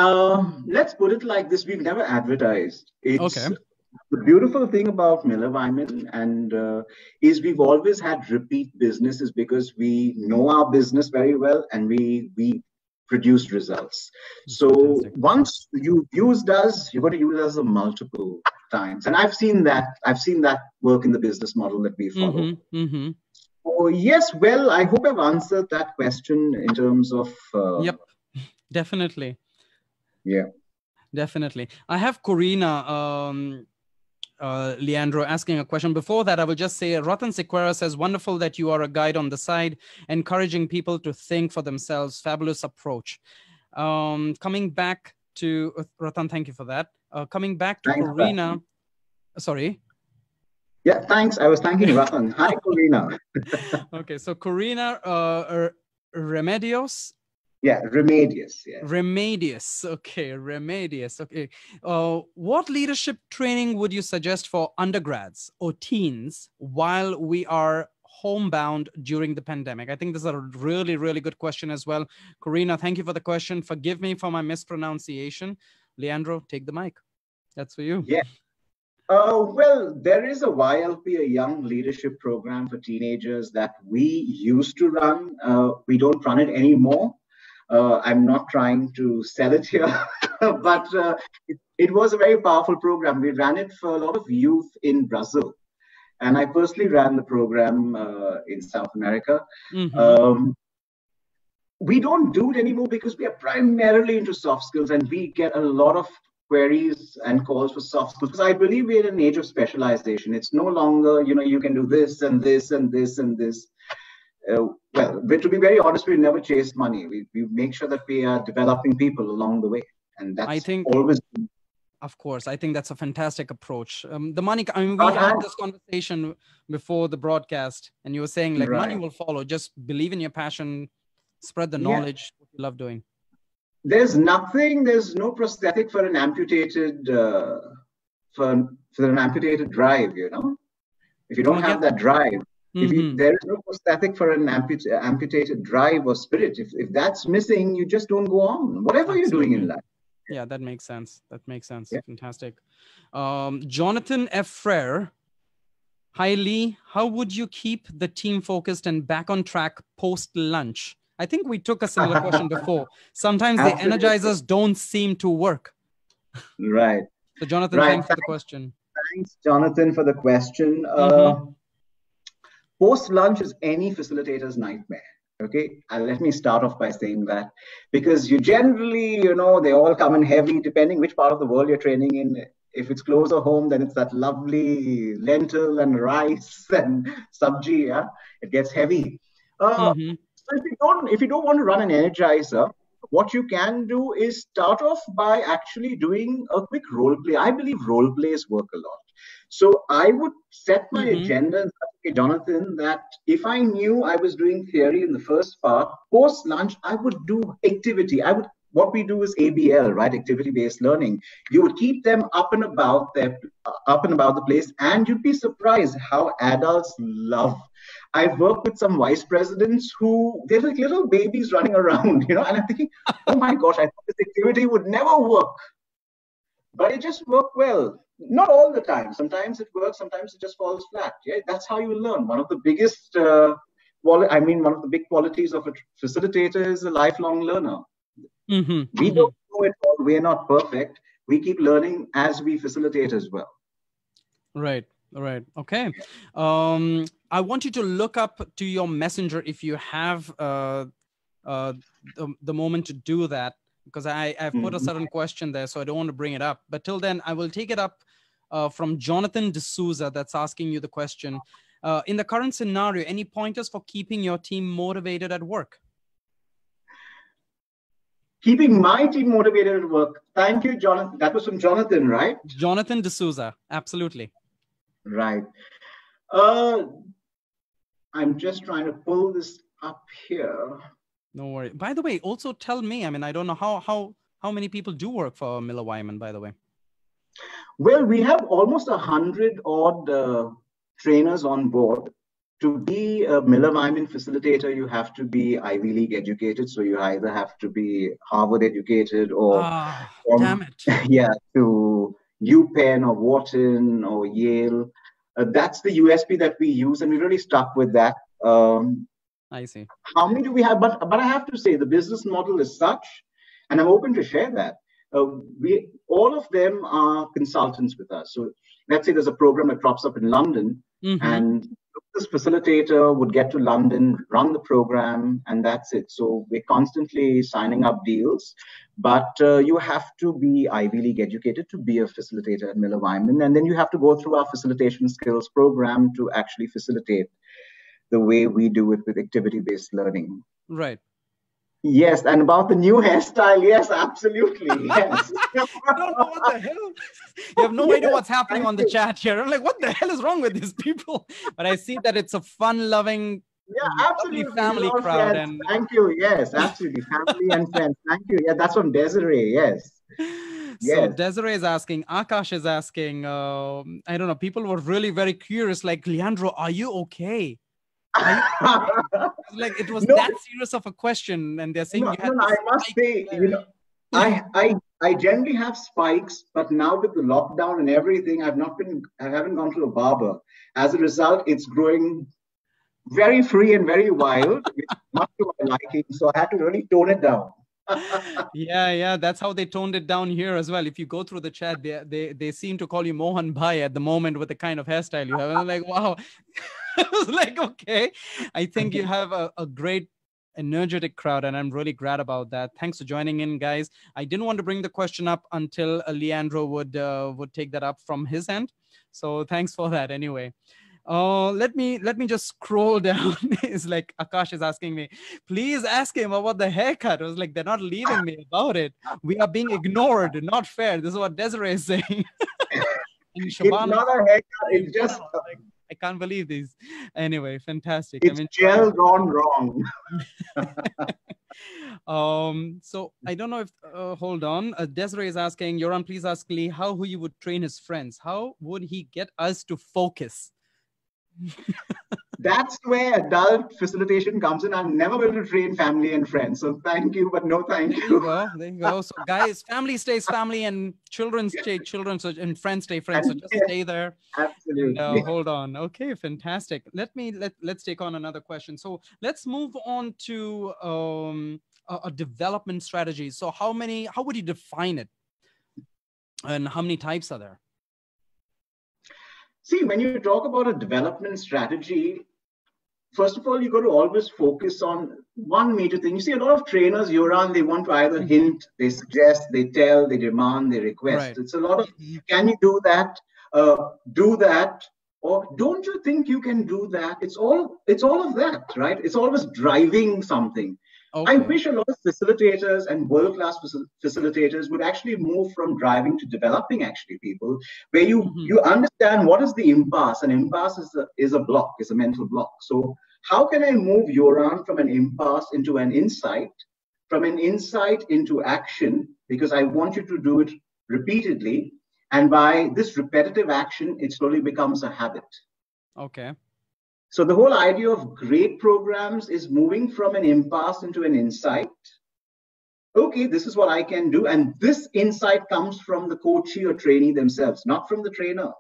let's put it like this. We've never advertised. The beautiful thing about Miller Wyman is we've always had repeat businesses because we know our business very well and we produce results. That's So fantastic. once you've used us, you're going to use us a multiple times. And I've seen that work in the business model that we follow. Oh, yes, well, I hope I've answered that question in terms of Yep, definitely. Yeah. Definitely. I have Corina Leandro asking a question. Before that, I will just say Ratan Sequeira says, wonderful that you are a guide on the side, encouraging people to think for themselves. Fabulous approach. Coming back to Ratan, thank you for that. Coming back to Corina. Sorry. Yeah, thanks. I was thanking Ratan. Hi, Corina. Okay, so Corina Remedios. Yeah, Remedius. Yeah. Remedius. Okay, Remedius. Okay. What leadership training would you suggest for undergrads or teens while we are homebound during the pandemic? I think this is a really, really good question as well. Corina, thank you for the question. Forgive me for my mispronunciation. Leandro, take the mic. That's for you. Yeah. Well, there is a YLP, a Young Leadership Program for teenagers that we used to run. We don't run it anymore. I'm not trying to sell it here, but it was a very powerful program. We ran it for a lot of youth in Brazil. And I personally ran the program in South America. We don't do it anymore because we are primarily into soft skills and we get a lot of queries and calls for soft skills. Because I believe we're in an age of specialization. It's no longer, you can do this and this and this and this. Well, but to be very honest, we never chase money. We make sure that we are developing people along the way. And that's always... Of course, I think that's a fantastic approach. The money, I mean, we had this conversation before the broadcast, and you were saying like money will follow. Just believe in your passion, spread the knowledge, what you love doing. There's no prosthetic for an amputated, for an amputated drive, If you don't have that drive, there is no prosthetic for an amputated drive or spirit. If that's missing, you just don't go on, whatever you're doing in life. Yeah, that makes sense. That makes sense. Yeah. Fantastic. Jonathan F. Frere. Hi, Lee. How would you keep the team focused and back on track post-lunch? I think we took a similar question before. Sometimes the energizers don't seem to work. Right. So, Jonathan, thanks for the question. Thanks, Jonathan, for the question. Post-lunch is any facilitator's nightmare. Okay, let me start off by saying that because you generally, they all come in heavy depending which part of the world you're training in. If it's closer home, then it's that lovely lentil and rice and sabji. Yeah, it gets heavy. So if you don't want to run an energizer, what you can do is start off by actually doing a quick role play. I believe role plays work a lot. So I would set my agenda and say, Jonathan, that if I knew I was doing theory in the first part, post lunch, I would do activity. What we do is ABL, right? Activity-based learning. You would keep them up and about the place, and you'd be surprised how adults love. I've worked with some vice presidents who they're like little babies running around, and I'm thinking, oh my gosh, I thought this activity would never work. But it just worked well. Not all the time. Sometimes it works, sometimes it just falls flat. Yeah, that's how you learn. One of the biggest, one of the big qualities of a facilitator is a lifelong learner. We don't know it all. We're not perfect. We keep learning as we facilitate as well. Right. Okay. I want you to look up to your messenger if you have the moment to do that, because I've put a certain question there, so I don't want to bring it up. But till then, I will take it up from Jonathan D'Souza that's asking you the question. In the current scenario, any pointers for keeping your team motivated at work? Keeping my team motivated at work. Thank you, Jonathan. That was from Jonathan, right? Jonathan D'Souza. Absolutely. Right. I'm just trying to pull this up here. No worry. By the way, also tell me, I don't know how many people do work for Miller Wyman, by the way. Well, we have almost 100 odd trainers on board. To be a Miller Wyman facilitator, you have to be Ivy League educated. So you either have to be Harvard educated or damn it. Yeah, to UPenn or Wharton or Yale. That's the USP that we use, and we really stuck with that. I see. How many do we have? But I have to say, the business model is such, and I'm open to share that. We all of them are consultants with us. So let's say there's a program that drops up in London, and this facilitator would get to London, run the program, and that's it. So we're constantly signing up deals, but you have to be Ivy League educated to be a facilitator at Miller Wymann, and then you have to go through our facilitation skills program to actually facilitate the way we do it with activity-based learning. Right. Yes, and about the new hairstyle, yes, absolutely, yes. I don't know what the hell. You have no idea what's happening on the chat here. I'm like, what the hell is wrong with these people? But I see that it's a fun-loving, absolutely family crowd. And thank you. Yes, absolutely, family and friends. Thank you. Yeah, that's from Desiree. Yes. So Desiree is asking, Akash is asking. I don't know. People were really very curious. Like, Leandro, are you okay? Like it was that serious of a question, and they're saying you had I must say, I generally have spikes, but now with the lockdown and everything, I haven't gone to a barber. As a result, it's growing very free and very wild, much to my liking. So I had to really tone it down. Yeah, that's how they toned it down here as well. If you go through the chat, they seem to call you Mohan Bhai at the moment with the kind of hairstyle you have. And I'm like, wow. I was like, okay, I think you have a great energetic crowd, and I'm really glad about that. Thanks for joining in, guys. I didn't want to bring the question up until Leandro would take that up from his end. So thanks for that anyway. Let me just scroll down. It's like Akash is asking me, please ask him about the haircut. I was like, they're not leaving me about it. We are being ignored. Not fair. This is what Desiree is saying. It's not a haircut. It's just... I can't believe these. Anyway, fantastic. It's gel gone wrong. So I don't know if, hold on. Desiree is asking, Yoran, please ask Lee how he would train his friends. How would he get us to focus? That's where adult facilitation comes in. I'm never going to train family and friends. So thank you, but no thank you. There you go. So guys, family stays family and children stay children. So, and friends stay friends. So just stay there. Absolutely. And, hold on. Okay, fantastic. Let's take on another question. So let's move on to a development strategy. So how would you define it? And how many types are there? See, when you talk about a development strategy, first of all, you got to always focus on one major thing. You see, a lot of trainers, Yoran, they want to either hint, they suggest, they tell, they demand, they request. Right. It's a lot of, can you do that? Do that. Or don't you think you can do that? It's all of that, right? It's always driving something. Okay. I wish a lot of facilitators and world-class facilitators would actually move from driving to developing actually people, where you understand what is the impasse. An impasse is a block, is a mental block. So how can I move Yoran from an impasse into an insight, from an insight into action, because I want you to do it repeatedly. And by this repetitive action, it slowly becomes a habit. Okay. So the whole idea of great programs is moving from an impasse into an insight. Okay, this is what I can do. And this insight comes from the coachee or trainee themselves, not from the trainer.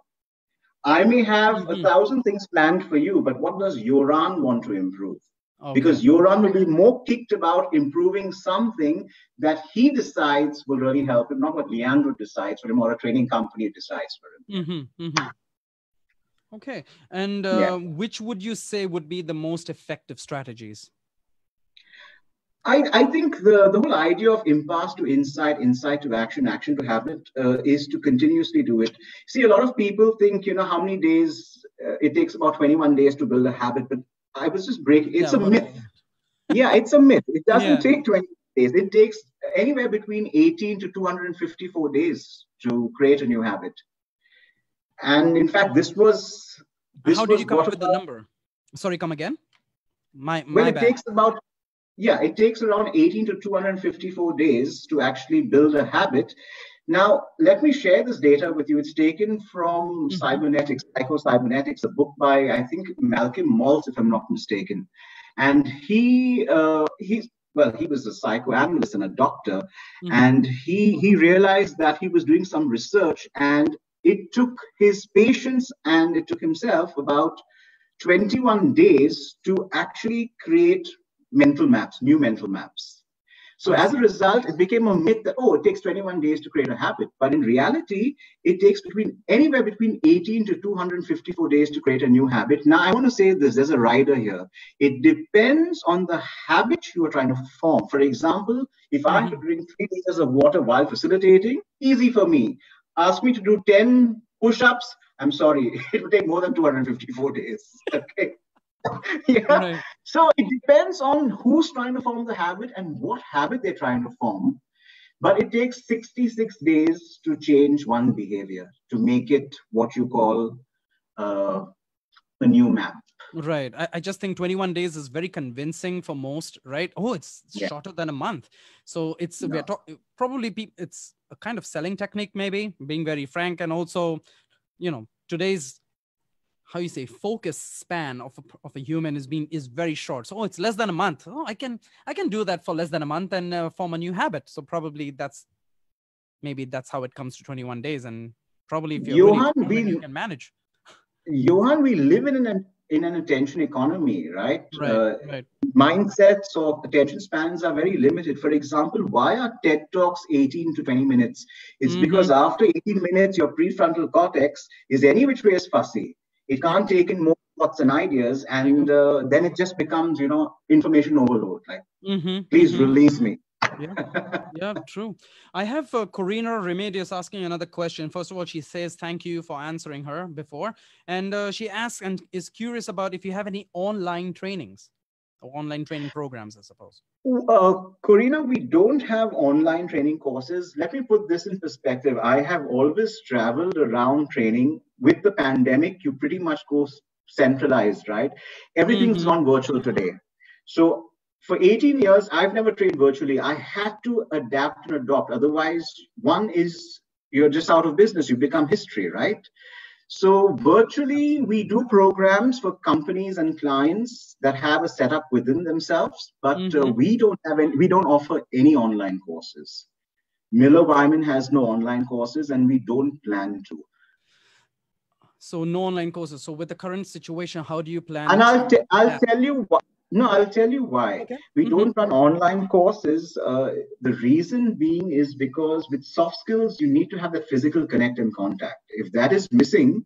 I may have 1,000 things planned for you, but what does Yoran want to improve? Okay. Because Yoran will be more kicked about improving something that he decides will really help him, not what Leandro decides for him or a training company decides for him. Okay. And which would you say would be the most effective strategies? I think the whole idea of impasse to insight, insight to action, action to habit is to continuously do it. See, a lot of people think, how many days, it takes about 21 days to build a habit, but I was just breaking, it's a myth. Yeah, it's a myth. It doesn't take 20 days. It takes anywhere between 18 to 254 days to create a new habit. And in fact, how did you come up with the number? Sorry, come again? My bad. It takes around 18 to 254 days to actually build a habit. Now, let me share this data with you. It's taken from Cybernetics, Psycho-Cybernetics, a book by, I think, Malcolm Maltz, if I'm not mistaken. And well, he was a psychoanalyst and a doctor, Mm-hmm. and he realized that he was doing some research, and it took his patients and it took himself about 21 days to actually create mental maps, new mental maps. So I as a see. result, it became a myth that, oh, it takes 21 days to create a habit. But in reality, it takes anywhere between 18 to 254 days to create a new habit. Now, I want to say this, there's a rider here. It depends on the habit you are trying to form. For example, if I have to Mm-hmm. drink 3 liters of water while facilitating, easy for me. Ask me to do 10 push-ups, I'm sorry, it will take more than 254 days. Okay. Yeah. Right. So it depends on who's trying to form the habit and what habit they're trying to form. But it takes 66 days to change one behavior, to make it what you call uh, a new map. Right. I just think 21 days is very convincing for most, right? Oh, it's Yeah. shorter than a month. So it's we're No. probably it's a kind of selling technique, maybe being very frank. And also, today's, how you say, focus span of a human is very short. So, oh, it's less than a month. Oh, I can do that for less than a month and form a new habit. So probably that's how it comes to 21 days. And probably if you're really Johan, determined, you we can manage. Johan, we live in an attention economy, right? Right. Right. Mindsets of attention spans are very limited. For example, why are TED Talks 18 to 20 minutes? It's Mm-hmm. because after 18 minutes, your prefrontal cortex is any which way is fussy. It Yeah. can't take in more thoughts and ideas, There you and go. then it just becomes, information overload. Like, Mm-hmm. please Mm-hmm. release me. Yeah. Yeah, true. I have Corina Remedios asking another question. First of all, she says thank you for answering her before. And she asks and is curious about if you have any online trainings or online training programs, I suppose. Corina, we don't have online training courses. Let me put this in perspective. I have always traveled around training. With the pandemic, you pretty much go centralized, right? Everything's Mm-hmm. gone virtual today. So for 18 years, I've never trained virtually. I had to adapt and adopt. Otherwise, one is you're just out of business. You become history, right? So virtually, we Absolutely. do programs for companies and clients that have a setup within themselves, but Mm-hmm. we don't offer any online courses. Miller Wyman has no online courses, and we don't plan to. So no online courses. So with the current situation, how do you plan And to I'll adapt? tell you why. No, I'll tell you why. Okay. We Mm-hmm. don't run online courses. The reason being is because with soft skills, you need to have the physical connect and contact. If that is missing,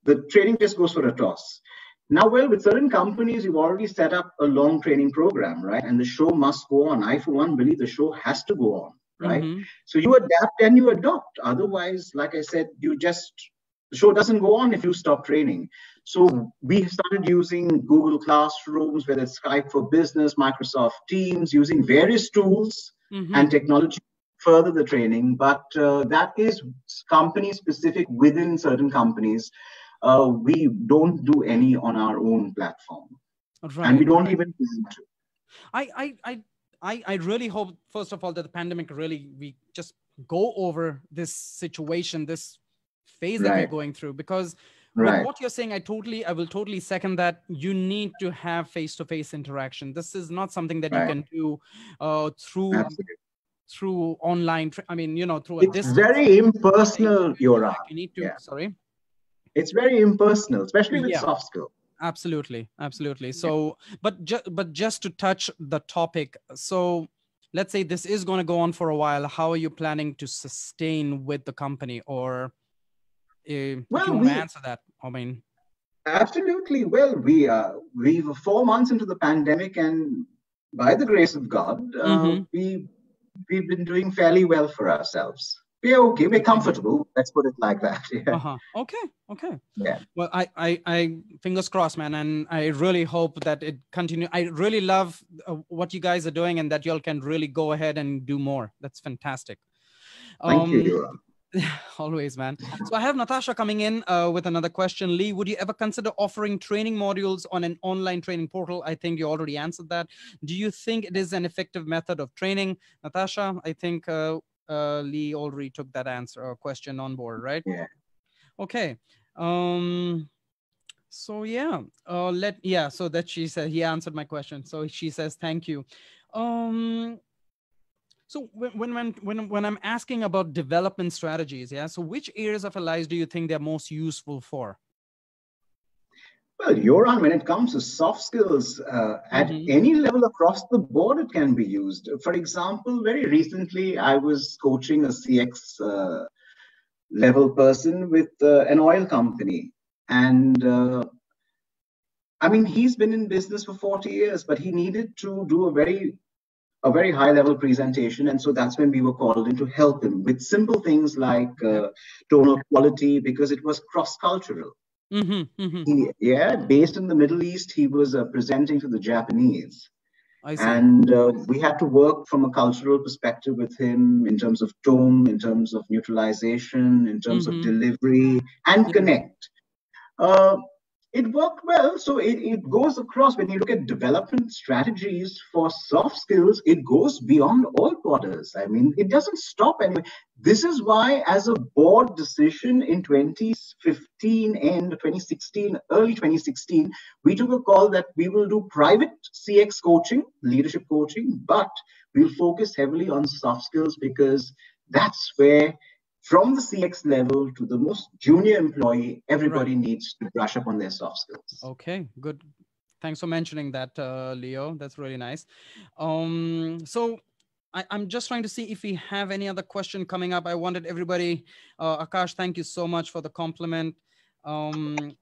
the training just goes for a toss. Now, well, with certain companies, you've already set up a long training program, right? And the show must go on. I, for one, believe the show has to go on, right? Mm-hmm. So you adapt and you adopt. Otherwise, like I said, the show doesn't go on if you stop training. So we started using Google Classrooms, whether it's Skype for Business, Microsoft Teams, using various tools Mm-hmm. and technology further the training, but that is company specific within certain companies. We don't do any on our own platform, and we Right. don't Right. even plan to. I I I I really hope, first of all, that the pandemic really we just go over this situation, this phase that we're Right, going through. Because with right, what you're saying, I will totally second that. You need to have face-to-face interaction. This is not something that you right. can do through Absolutely. online. I mean, through a It's distance. very You need a impersonal, human Yora. contact. You need to. Yeah, Sorry. it's very impersonal, especially with Yeah. soft skills. Absolutely, absolutely. Yeah. So, but just to touch the topic, so let's say this is going to go on for a while. How are you planning to sustain with the company, or if you Well, want to we answer that? I mean, absolutely. Well, we were 4 months into the pandemic, and by the grace of God, mm-hmm. we've been doing fairly well for ourselves. We're okay. We're Good to hear. comfortable. Let's put it like that. Yeah. Uh-huh. Okay. Okay. Yeah. Well, I fingers crossed, man, and I really hope that it continue. I really love what you guys are doing, and that y'all can really go ahead and do more. That's fantastic. Thank you, Um, Yura. Always, man. So I have Natasha coming in with another question. Lee, would you ever consider offering training modules on an online training portal? I think you already answered that. Do you think it is an effective method of training? Natasha, I think Lee already took that answer or question on board, right? Yeah. Okay. Um, so yeah, so that she said he answered my question. So she says, thank you. Um, so when I'm asking about development strategies, yeah. So which areas of our lives do you think they're most useful for? Well, Joran, when it comes to soft skills, at any level across the board, it can be used. For example, very recently, I was coaching a CX level person with an oil company. And I mean, he's been in business for 40 years, but he needed to do a very high level presentation. And so that's when we were called in to help him with simple things like tonal quality, because it was cross cultural. Based in the Middle East, he was presenting to the Japanese. I see. And we had to work from a cultural perspective with him in terms of tone, in terms of neutralization, in terms of delivery, and connect. It worked well. So it goes across. When you look at development strategies for soft skills, it goes beyond all borders. I mean, it doesn't stop anyway. This is why, as a board decision in 2015 and 2016, early 2016, we took a call that we will do private CX coaching, leadership coaching, but we'll focus heavily on soft skills, because that's where, from the CX level to the most junior employee, everybody needs to brush up on their soft skills. Okay, good. Thanks for mentioning that, Leo. That's really nice. So I'm just trying to see if we have any other question coming up. I wanted everybody, Akash, thank you so much for the compliment. I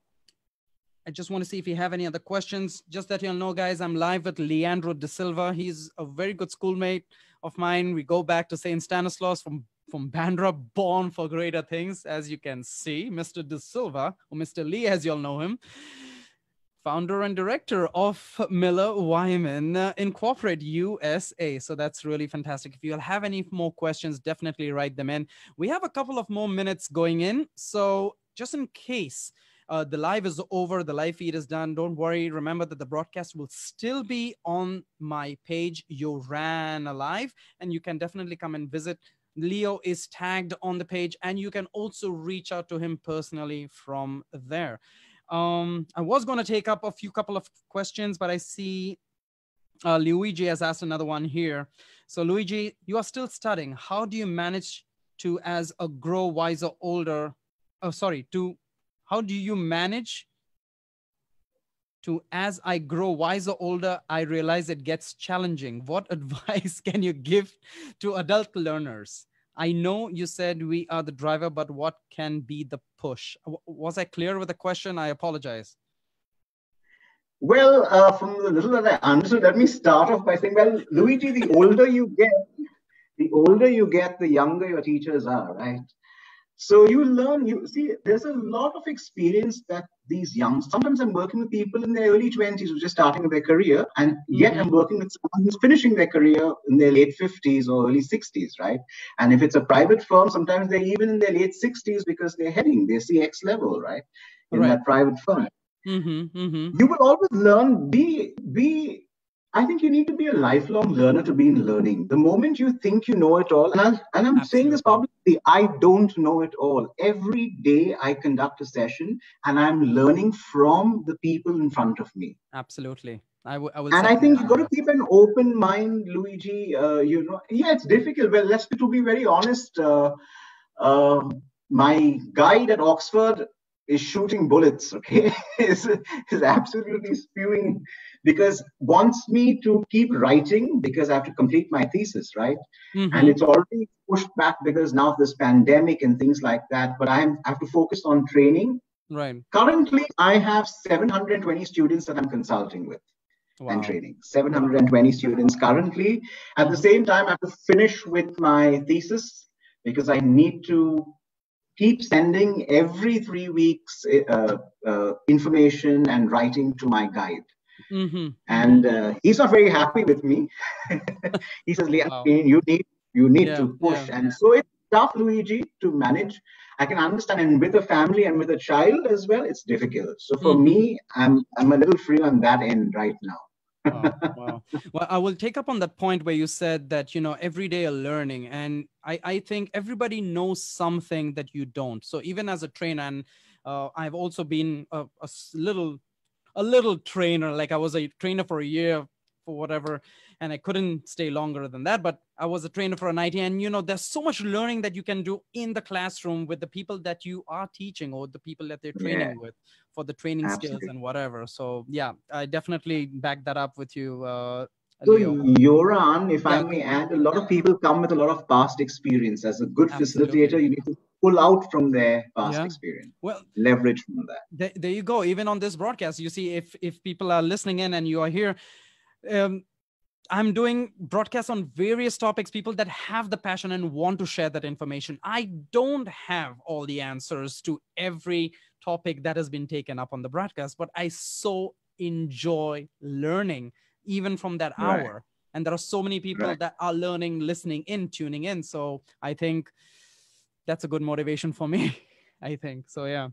just want to see if you have any other questions. Just that you'll know, guys, I'm live with Leandro D'Sylva. He's a very good schoolmate of mine. We go back to St. Stanislaus from Bandra, born for greater things, as you can see. Mr. D'Sylva, or Mr. Lee, as you'll know him, founder and director of Miller Wymann Incorporate USA. So that's really fantastic. If you'll have any more questions, definitely write them in. We have a couple of more minutes going in. So just in case the live is over, the live feed is done, don't worry. Remember that the broadcast will still be on my page, You Ran Alive, and you can definitely come and visit. Leo is tagged on the page, and you can also reach out to him personally from there. I was going to take up a couple of questions, but I see Luigi has asked another one here. So Luigi, you are still studying. How do you manage to, as a grow wiser older, how do you manage to, as I grow wiser older, I realize it gets challenging. What advice can you give to adult learners? I know you said we are the driver, but what can be the push? Was I clear with the question? I apologize. Well, from the little that I answered, let me start off by saying, well, Luigi, the older you get, the younger your teachers are, right? So you learn, you see, there's a lot of experience that these young, sometimes I'm working with people in their early 20s who are just starting their career, and yet I'm working with someone who's finishing their career in their late 50s or early 60s, right? And if it's a private firm, sometimes they're even in their late 60s because they're heading their CX level, right? In that private firm. You will always learn, I think you need to be a lifelong learner to be in learning. The moment you think you know it all, and I'm saying this publicly, I don't know it all. Every day I conduct a session and I'm learning from the people in front of me. Absolutely. I will. And I think you've got to keep an open mind, Luigi. It's difficult. Well, to be very honest, my guide at Oxford is shooting bullets, okay? is absolutely spewing, because wants me to keep writing because I have to complete my thesis, right? And it's already pushed back because now of this pandemic and things like that. But I have to focus on training. Right. Currently, I have 720 students that I'm consulting with and training. 720 students currently. At the same time, I have to finish with my thesis because I need to keep sending every 3 weeks information and writing to my guide. And he's not very happy with me. He says, you need to push. And so it's tough, Luigi, to manage. I can understand. And with a family and with a child as well, it's difficult. So for me, I'm a little free on that end right now. Wow. Well, I will take up on that point where you said that, every day you're learning. And I think everybody knows something that you don't. So even as a trainer, and I've also been a little trainer, like I was a trainer for a year for whatever. and I couldn't stay longer than that, but I was a trainer for an IT. And, you know, there's so much learning that you can do in the classroom with the people that you are teaching or the people that they're training with for the training skills and whatever. So yeah, I definitely back that up with you, So, Leo. Yoran, if I may add, a lot of people come with a lot of past experience. As a good facilitator, you need to pull out from their past experience. Well, leverage from that. There you go. Even on this broadcast, you see, if people are listening in and you are here, I'm doing broadcasts on various topics, people that have the passion and want to share that information. I don't have all the answers to every topic that has been taken up on the broadcast, but I so enjoy learning even from that hour. And there are so many people that are learning, listening in, tuning in. So I think that's a good motivation for me, I think. So yeah.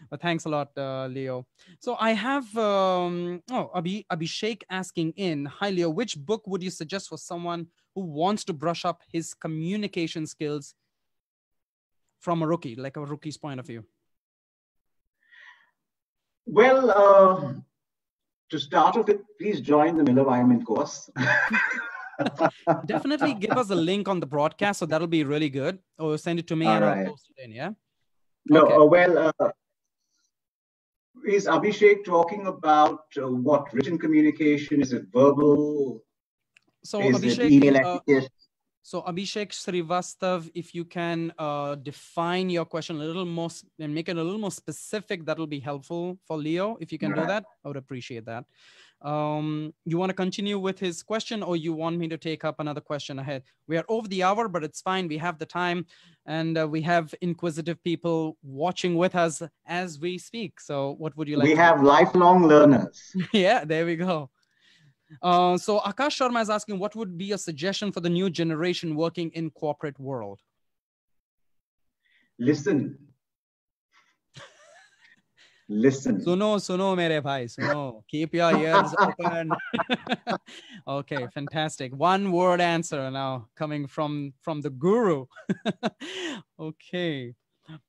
But thanks a lot, Leo. So I have Abhishek asking in, hi, Leo, which book would you suggest for someone who wants to brush up his communication skills from a rookie, like a rookie's point of view? Well, to start off with, please join the Miller Wymann course. Definitely give us a link on the broadcast, so that'll be really good. Or send it to me and I'll post it in, yeah? No, is Abhishek talking about what, written communication? Is it verbal? So is Abhishek, it email application? So Abhishek Srivastav, if you can define your question a little more and make it a little more specific, that will be helpful for Leo. If you can do that, I would appreciate that. You want to continue with his question, or you want me to take up another question ahead? We are over the hour, but it's fine. We have the time, and we have inquisitive people watching with us as we speak. So what would you like? We have lifelong learners. Yeah, there we go. So Akash Sharma is asking, what would be a suggestion for the new generation working in corporate world? Listen. Listen. Suno, mere bhai, suno. Keep your ears open. Okay, fantastic. One word answer now coming from the guru. Okay.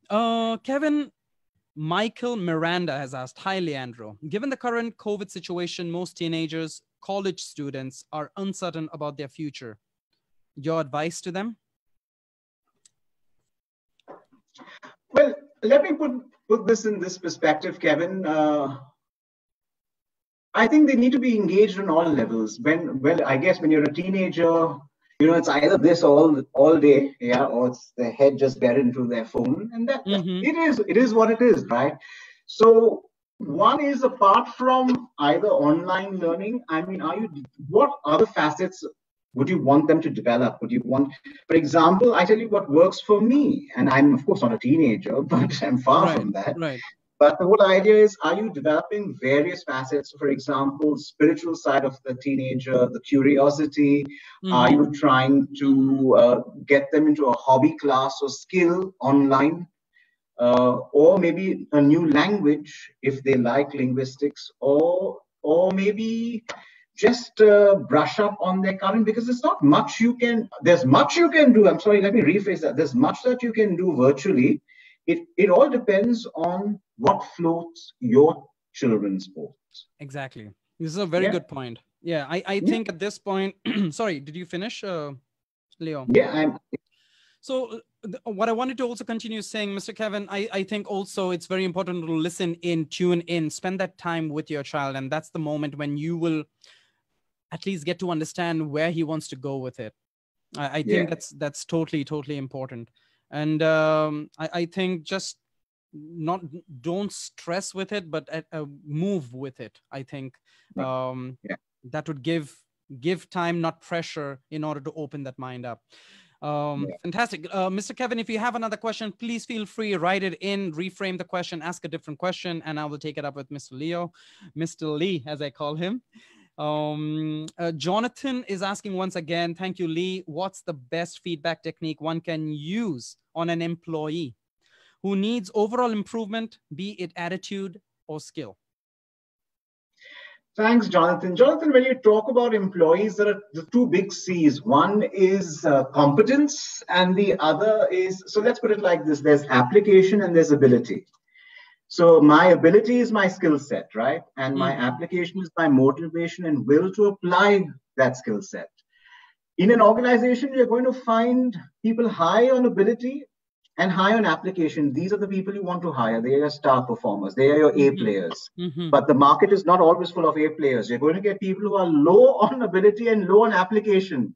Kevin Michael Miranda has asked, hi, Leandro. Given the current COVID situation, most teenagers, college students are uncertain about their future. Your advice to them? Well, let me put this in this perspective, Kevin. I think they need to be engaged on all levels. I guess when you're a teenager, you know, it's either this all day, yeah, or it's their head just buried into their phone, and that it is what it is, right? So one is, apart from either online learning, I mean, what other facets would you want them to develop? Would you want, for example, I tell you what works for me, and I'm of course not a teenager, but I'm far from that. Right. But the whole idea is, are you developing various facets? For example, spiritual side of the teenager, the curiosity. Are you trying to get them into a hobby class or skill online? Or maybe a new language if they like linguistics, or maybe just brush up on their current, because there's much you can do. I'm sorry, let me rephrase that. There's much that you can do virtually. It all depends on what floats your children's boats. Exactly. This is a very good point. Yeah, I think at this point, sorry, did you finish, Leo? Yeah, So what I wanted to also continue saying, Mr. Kevin, I think also it's very important to listen in, tune in, spend that time with your child. And that's the moment when you will at least get to understand where he wants to go with it. I think that's totally important. And I think just don't stress with it, but move with it. I think that would give time, not pressure, in order to open that mind up. Fantastic. Mr. Kevin, if you have another question, please feel free, write it in, reframe the question, ask a different question, and I will take it up with Mr. Leo, Mr. Lee, as I call him. Jonathan is asking once again, thank you, Lee. What's the best feedback technique one can use on an employee who needs overall improvement, be it attitude or skill? Thanks, Jonathan. Jonathan, when you talk about employees, there are the two big C's. One is competence, and the other is, so let's put it like this, there's application and there's ability. So my ability is my skill set, right? And my Mhm. application is my motivation and will to apply that skill set. In an organization, you're going to find people high on ability and high on application. These are the people you want to hire. They are your star performers. They are your A Mhm. players. Mhm. But the market is not always full of A players. You're going to get people who are low on ability and low on application.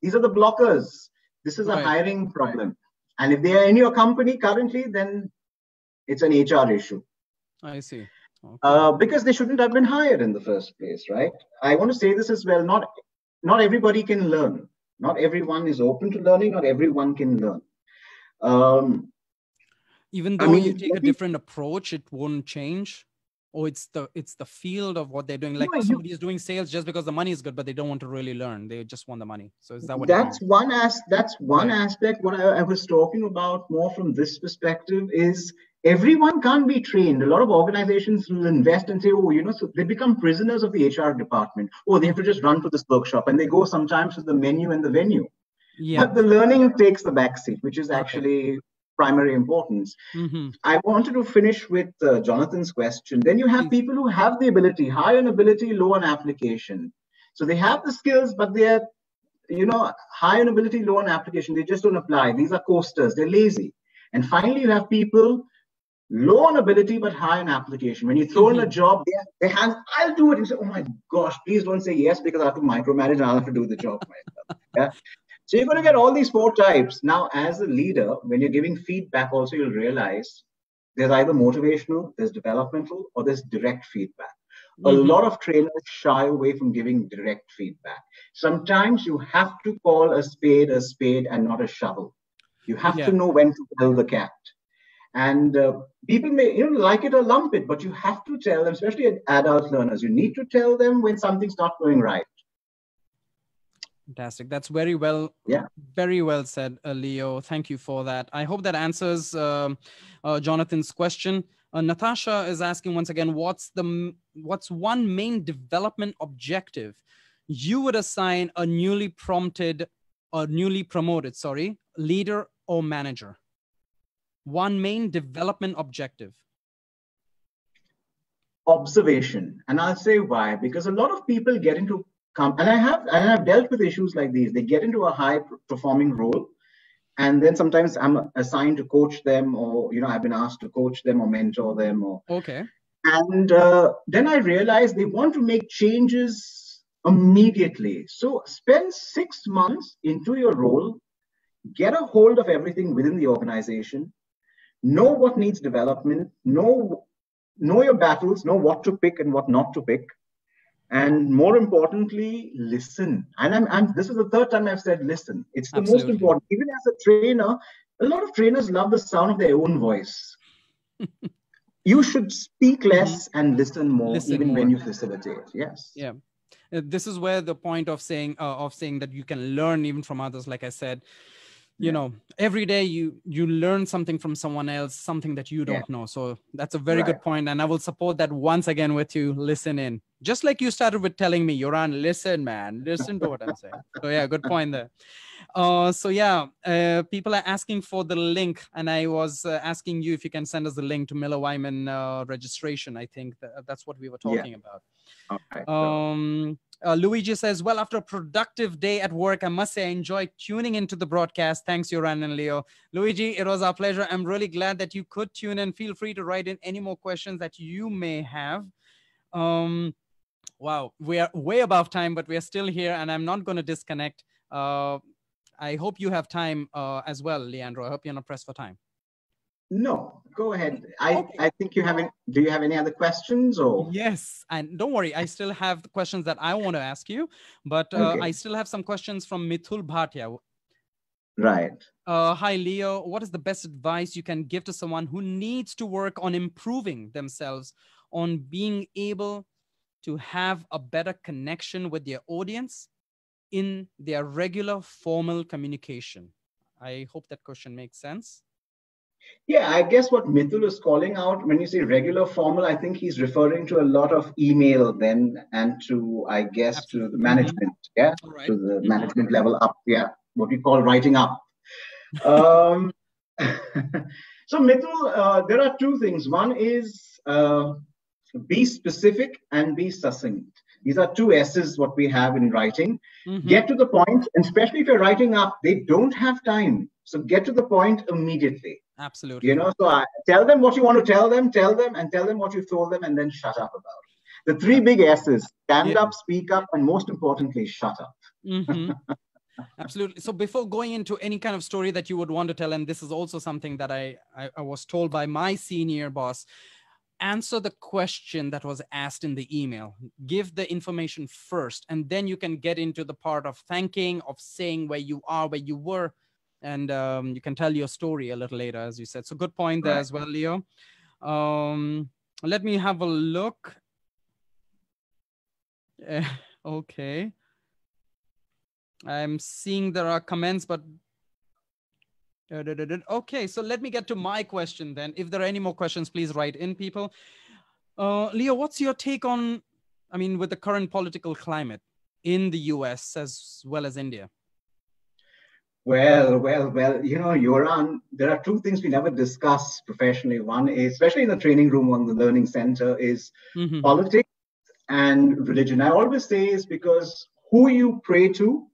These are the blockers. This is a Right. hiring problem. And if they are in your company currently, then it's an HR issue. I see. Okay. Because they shouldn't have been hired in the first place, right? I want to say this as well. Not everybody can learn. Not everyone is open to learning. Not everyone can learn. Um, Even I though you mean, take a different approach, it won't change. Or it's the field of what they're doing. Like no, somebody is doing sales just because the money is good, but they don't want to really learn. They just want the money. So is that what it that's means? one Right. aspect. What I was talking about more from this perspective is everyone can't be trained. A lot of organizations will invest and say, oh, so they become prisoners of the HR department. Oh, they have to just run to this workshop, and they go sometimes to the menu and the venue. Yeah. But the learning takes the backseat, which is Right. actually primary importance. Mm-hmm. I wanted to finish with Jonathan's question. Then you have Please. people who have the ability, high on ability, low on application. So they have the skills, but they're, high on ability, low on application. They just don't apply. These are coasters. They're lazy. And finally, you have people low on ability, but high on application. When you throw in a Mm-hmm. job, they have, I'll do it. And say, oh my gosh, please don't say yes because I have to micromanage and I'll have to do the job myself. Yeah. So you're going to get all these four types. Now, as a leader, when you're giving feedback, also you'll realize there's either motivational, there's developmental, or there's direct feedback. A Mm-hmm. lot of trainers shy away from giving direct feedback. Sometimes you have to call a spade and not a shovel. You have to Yeah. know when to tell the cat. And people may like it or lump it, but you have to tell them, especially adult learners, you need to tell them when something's not going right. Fantastic. That's Yeah. very well said, Leo. Thank you for that. I hope that answers Jonathan's question. Natasha is asking once again, what's one main development objective you would assign a newly promoted, leader or manager? One main development objective. Observation. And I'll say why. Because a lot of people get into and I've dealt with issues like these. They get into a high performing role, and then sometimes I'm assigned to coach them, or I've been asked to coach them or mentor them, Okay. and then I realize they want to make changes immediately. So spend 6 months into your role, get a hold of everything within the organization, know what needs development, know your battles, know what to pick and what not to pick, and more importantly, listen. And this is the third time I've said listen. It's the most Absolutely. important. Even as a trainer, a lot of trainers love the sound of their own voice. You should speak Mhm. less and listen more, Listen even when more. you facilitate. Yes. Yeah. This is where the point of saying that you can learn even from others. Like I said, Yeah. every day you learn something from someone else, something that you Yeah. don't know. So that's a very Right. good point, and I will support that once again with you. Listen in, just like you started with telling me, Yoran, listen, man, listen to what I'm saying. So yeah, good point there. People are asking for the link, and I was asking you if you can send us the link to Miller Wymann registration. I think that's what we were Yeah. talking about. All right. So, Luigi says, well, after a productive day at work, I must say I enjoyed tuning into the broadcast. Thanks, Yoran and Leo. Luigi, it was our pleasure. I'm really glad that you could tune in. Feel free to write in any more questions that you may have. Wow, we are way above time, but we are still here, and I'm not going to disconnect. I hope you have time as well, Leandro. I hope you're not pressed for time. no, go ahead. Okay. I think do you have any other questions or? Yes, and don't worry, I still have the questions that I want to ask you, but Okay. I still have some questions from Mithul Bhatia. Right. Hi, Leo. What is the best advice you can give to someone who needs to work on improving themselves, on being able to have a better connection with their audience in their regular formal communication? I hope that question makes sense. Yeah, I guess what Mithul is calling out when you say regular formal, I think he's referring to a lot of email then, and to, I guess, to the Absolutely. management, yeah, All right. to the management level up, yeah, what we call writing up. Um, So, Mithul, there are two things. One is be specific and be succinct. These are two S's what we have in writing. Mm-hmm. Get to the point, and especially if you're writing up, they don't have time. So get to the point immediately. Absolutely. You know, so tell them what you want to tell them, and tell them what you told them, and then shut up about it. The three big S's: stand up, speak up, and most importantly, shut up. Mm-hmm. Absolutely. So before going into any kind of story that you would want to tell, and this is also something that I was told by my senior boss, answer the question that was asked in the email. Give the information first, and then you can get into the part of thanking, of saying where you are, where you were, and you can tell your story a little later, as you said. So good point there as well, Leo. Let me have a look. Okay. I'm seeing there are comments, but okay, so let me get to my question then. If there are any more questions, please write in, people. Leo, what's your take on, I mean, with the current political climate in the US as well as India? Well, you know, Yoran, there are two things we never discuss professionally. One is, especially in the training room on the learning center, is politics and religion. I always say is because who you pray to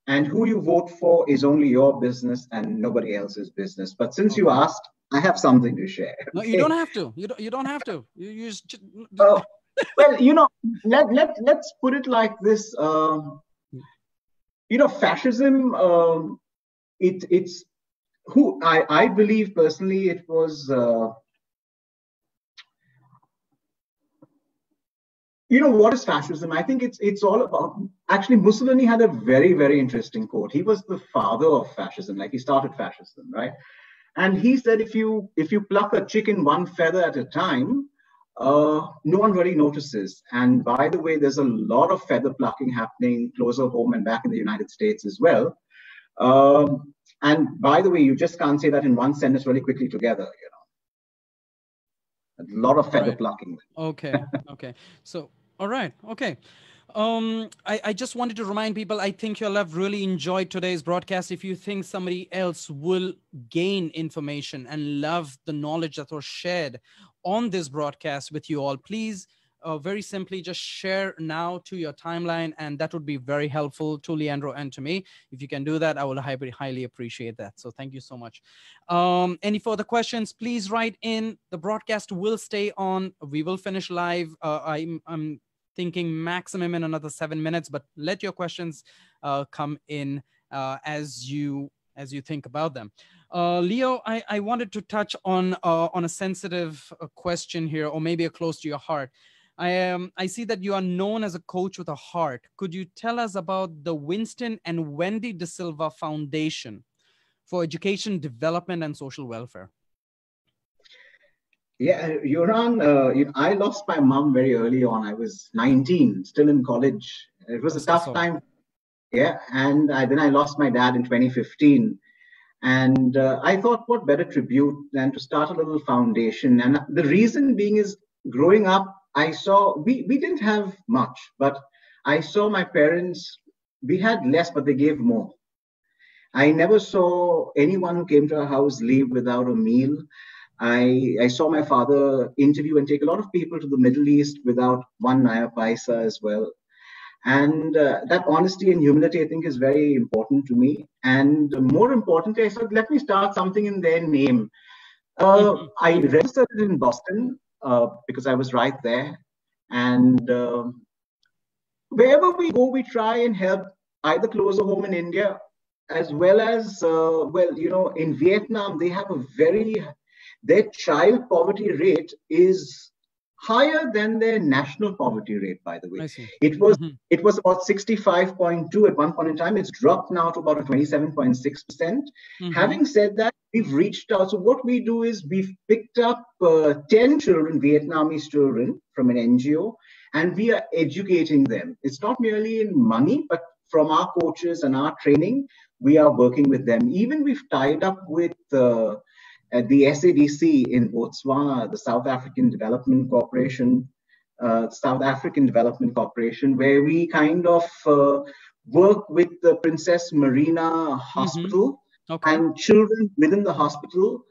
and who you vote for is only your business and nobody else's business. But since you asked, I have something to share. No, you don't have to. You don't have to. You just... well, you know, let's put it like this. You know, fascism. It's who I believe personally. It was. You know, what is fascism? I think it's all about, actually, Mussolini had a very, very interesting quote. He was the father of fascism, like he started fascism, right? And he said, if you pluck a chicken one feather at a time, no one really notices. And by the way, there's a lot of feather plucking happening closer home and back in the United States as well. And by the way, you just can't say that in one sentence really quickly together, you know. A lot of feather plucking. Okay. So, all right. Okay. I just wanted to remind people, I think you'll have really enjoyed today's broadcast. If you think somebody else will gain information and love the knowledge that was shared on this broadcast with you all, please very simply just share now to your timeline, and that would be very helpful to Leandro and to me. If you can do that, I will highly appreciate that. So thank you so much. Any further questions, please write in. The broadcast will stay on. We will finish live. I'm thinking maximum in another 7 minutes, but let your questions come in as you think about them. Leo, I wanted to touch on a sensitive question here, or maybe a close to your heart. I see that you are known as a coach with a heart. Could you tell us about the Winston and Wendy D'Sylva Foundation for Education, Development, and Social Welfare? Yeah, Yoran, you know, I lost my mom very early on. I was 19, still in college. It was a tough time. Yeah, and then I lost my dad in 2015. And I thought, what better tribute than to start a little foundation? And the reason being is, growing up, I saw, we didn't have much, but I saw my parents, we had less, but they gave more. I never saw anyone who came to our house leave without a meal. I saw my father interview and take a lot of people to the Middle East without one naya paisa as well. And that honesty and humility, I think, is very important to me. And more importantly, I said, let me start something in their name. I registered in Boston because I was right there. And wherever we go, we try and help either closer home in India, as well as, well, you know, in Vietnam, they have their child poverty rate is higher than their national poverty rate, by the way. It was about 65.2 at one point in time. It's dropped now to about a 27.6%. Having said that, we've reached out. So what we do is we've picked up 10 children, Vietnamese children, from an NGO, and we are educating them. It's not merely in money, but from our coaches and our training, we are working with them. Even we've tied up with at the SADC in Botswana, the South African Development Corporation, where we kind of work with the Princess Marina Hospital and children within the hospital.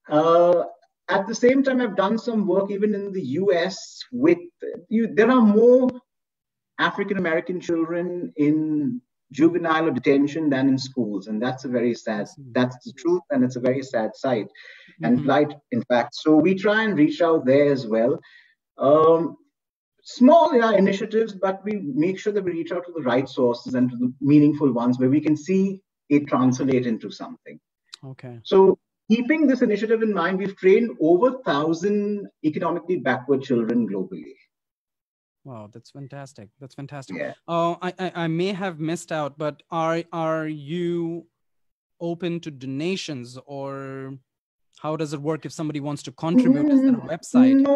At the same time, I've done some work even in the US with there are more African American children in juvenile or detention than in schools, and that's a very sad. That's the truth, and it's a very sad sight and plight, in fact. So we try and reach out there as well. Small initiatives, but we make sure that we reach out to the right sources and to the meaningful ones where we can see it translate into something. So keeping this initiative in mind, we've trained over 1,000 economically backward children globally. Wow, that's fantastic. That's fantastic. Yeah. I may have missed out, but are you open to donations, or how does it work if somebody wants to contribute? Is there a website? No.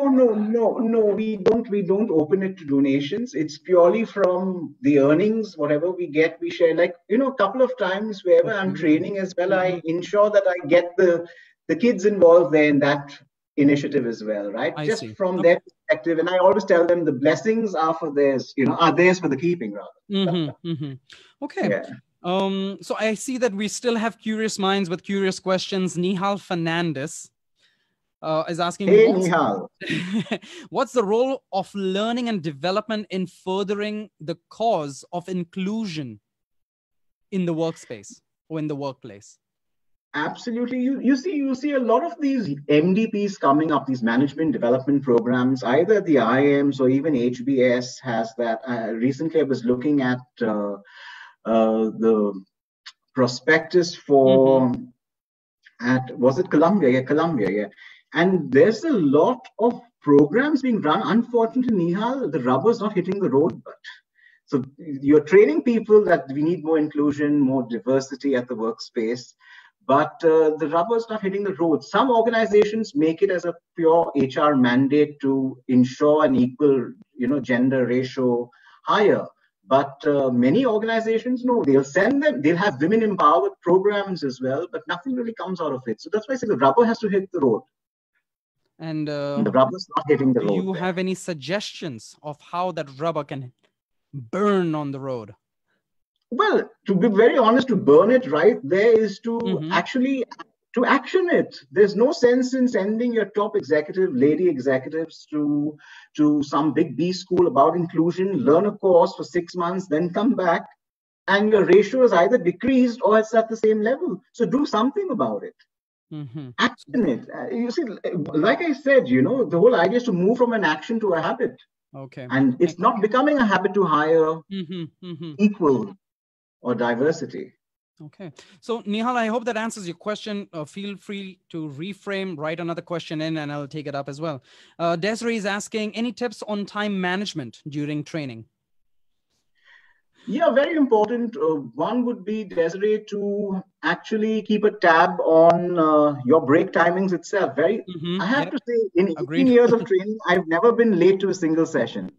We don't open it to donations. It's purely from the earnings. Whatever we get, we share. Like, a couple of times wherever I'm training as well, I ensure that I get the kids involved there in that initiative as well, right? Just from their perspective. And I always tell them the blessings are for theirs, are theirs for the keeping, rather. Okay. Yeah. So I see that we still have curious minds with curious questions. Nihal Fernandez is asking, hey, Nihal. What's the role of learning and development in furthering the cause of inclusion in the workspace or in the workplace? Absolutely. You see a lot of these MDPs coming up, these management development programs, either the IIMs or even HBS has that. Recently, I was looking at the prospectus for was it Columbia? Yeah, Columbia, yeah. And there's a lot of programs being run. Unfortunately, Nihal, the rubber's not hitting the road, but so you're training people that we need more inclusion, more diversity at the workspace, but the rubber's not hitting the road. Some organizations make it as a pure HR mandate to ensure an equal, gender ratio higher. But many organizations, no, they'll have women empowerment programs as well, but nothing really comes out of it. So that's why I say the rubber has to hit the road. And the rubber's not hitting the road. Do you have any suggestions of how that rubber can burn on the road? Well, to be very honest, to burn it right there is to actually to action it. There's no sense in sending your top lady executives to some big B school about inclusion, learn a course for 6 months, then come back, and your ratio is either decreased or it's at the same level. So do something about it. Action it. You see, like I said, the whole idea is to move from an action to a habit. Okay. And it's not becoming a habit to hire equal or diversity. Okay. So Nihal, I hope that answers your question. Feel free to reframe, write another question in, and I'll take it up as well. Desiree is asking, any tips on time management during training? Yeah, very important. One would be, Desiree, to actually keep a tab on your break timings itself. I have to say, in 18 years of training, I've never been late to a single session.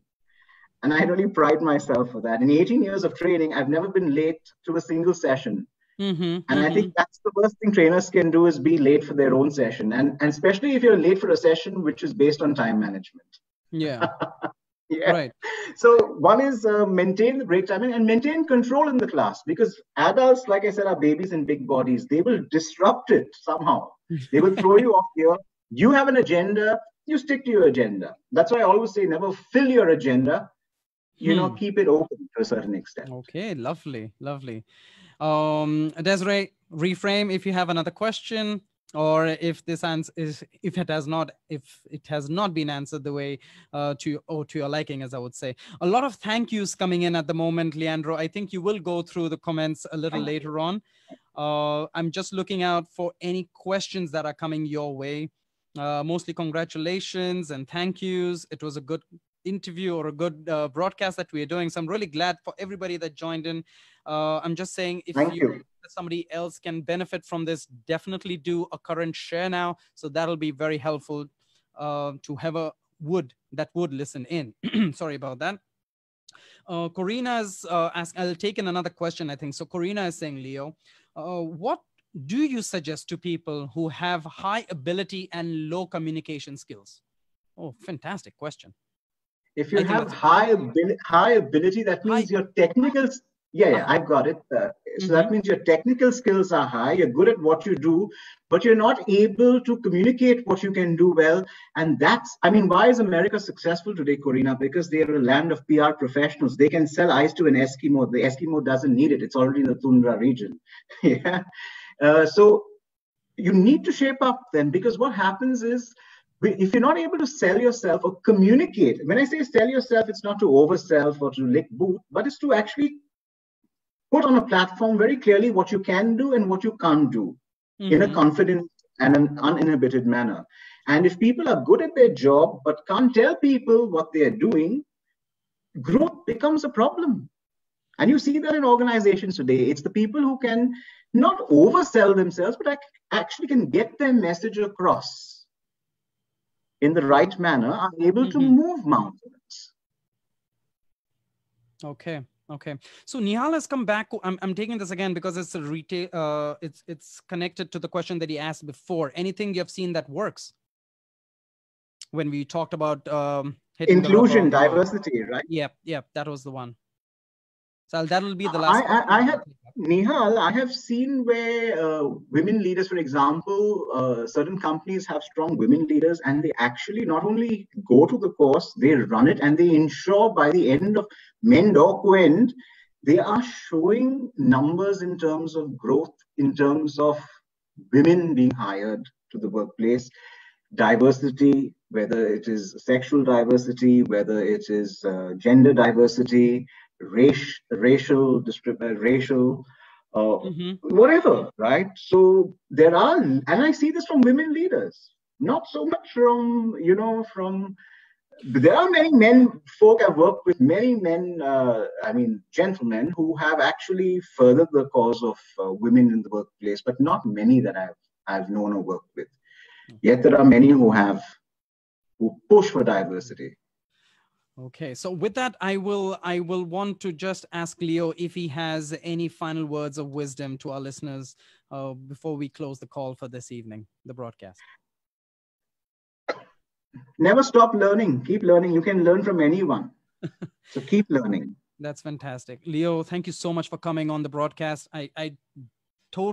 And I really pride myself for that. In 18 years of training, I've never been late to a single session. And I think that's the worst thing trainers can do, is be late for their own session. And especially if you're late for a session which is based on time management. Yeah. Yeah. Right. So one is maintain the break timing and maintain control in the class, because adults, like I said, are babies in big bodies. They will disrupt it somehow. They will throw you off here. You have an agenda. You stick to your agenda. That's why I always say, never fill your agenda. Keep it open to a certain extent. Okay, lovely. Desiree, reframe if you have another question, or if this answer is, if it has not been answered the way to your liking, as I would say. A lot of thank yous coming in at the moment, Leandro. I think you will go through the comments a little later on. I'm just looking out for any questions that are coming your way. Mostly congratulations and thank yous. It was a good interview or a good broadcast that we are doing. So I'm really glad for everybody that joined in. I'm just saying, if somebody else can benefit from this, definitely do a current share now. So that'll be very helpful to whoever that would listen in. Sorry about that. Corina's asked, I'll take in another question, I think. So Corina is saying, Leo, what do you suggest to people who have high ability and low communication skills? Oh, fantastic question. If you have high ability, that means your technical Yeah, I've got it. So that means your technical skills are high, you're good at what you do, but you're not able to communicate what you can do well. And why is America successful today, Corina? Because they are a land of PR professionals. They can sell ice to an Eskimo. The Eskimo doesn't need it. It's already in the tundra region. Yeah. So you need to shape up then, because what happens is, if you're not able to sell yourself or communicate, when I say sell yourself, it's not to oversell or to lick boot, but it's to actually put on a platform very clearly what you can do and what you can't do in a confident and an uninhibited manner. And if people are good at their job but can't tell people what they're doing, growth becomes a problem. And you see that in organizations today. It's the people who can not oversell themselves, but actually can get their message across in the right manner, are able to move mountains. Okay. So Nihal has come back. I'm taking this again because it's a retail. It's connected to the question that he asked before. Anything you have seen that works? When we talked about inclusion, diversity, right? Yep, that was the one. So that will be the last. Nihal, I have seen where women leaders, for example, certain companies have strong women leaders, and they actually not only go to the course, they run it, and they ensure by the end of Mend or Quend, they are showing numbers in terms of growth, in terms of women being hired to the workplace, diversity, whether it is sexual diversity, whether it is gender diversity, racial, whatever, right? So there are, and I see this from women leaders, not so much from, there are many men folk I've worked with, many men, gentlemen who have actually furthered the cause of women in the workplace, but not many that I've known or worked with. Yet there are many who push for diversity. Okay, so with that, I will want to just ask Leo if he has any final words of wisdom to our listeners before we close the call for this evening, the broadcast. Never stop learning. Keep learning. You can learn from anyone. So keep learning. That's fantastic. Leo, thank you so much for coming on the broadcast. I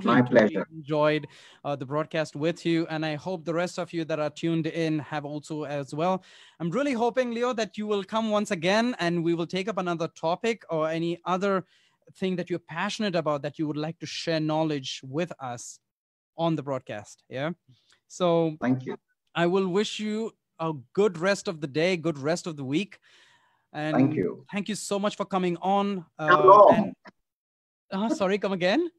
My pleasure. Enjoyed the broadcast with you, and I hope the rest of you that are tuned in have also as well. I'm really hoping, Leo, that you will come once again and we will take up another topic or any other thing that you're passionate about that you would like to share knowledge with us on the broadcast. Yeah. So thank you. I will wish you a good rest of the day, good rest of the week. And thank you. Thank you so much for coming on. Shalom. Sorry, come again?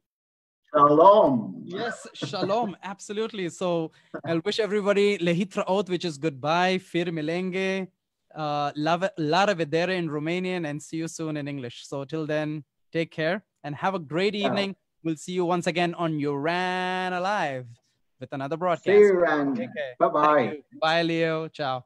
Shalom. Yes, shalom. Absolutely. So I'll wish everybody lehitraot, which is goodbye, fir milenge, la revedere in Romanian, and see you soon in English. So till then, take care and have a great evening. We'll see you once again on your Ran Alive with another broadcast. See you, Ran. Bye-bye. Bye, Leo. Ciao.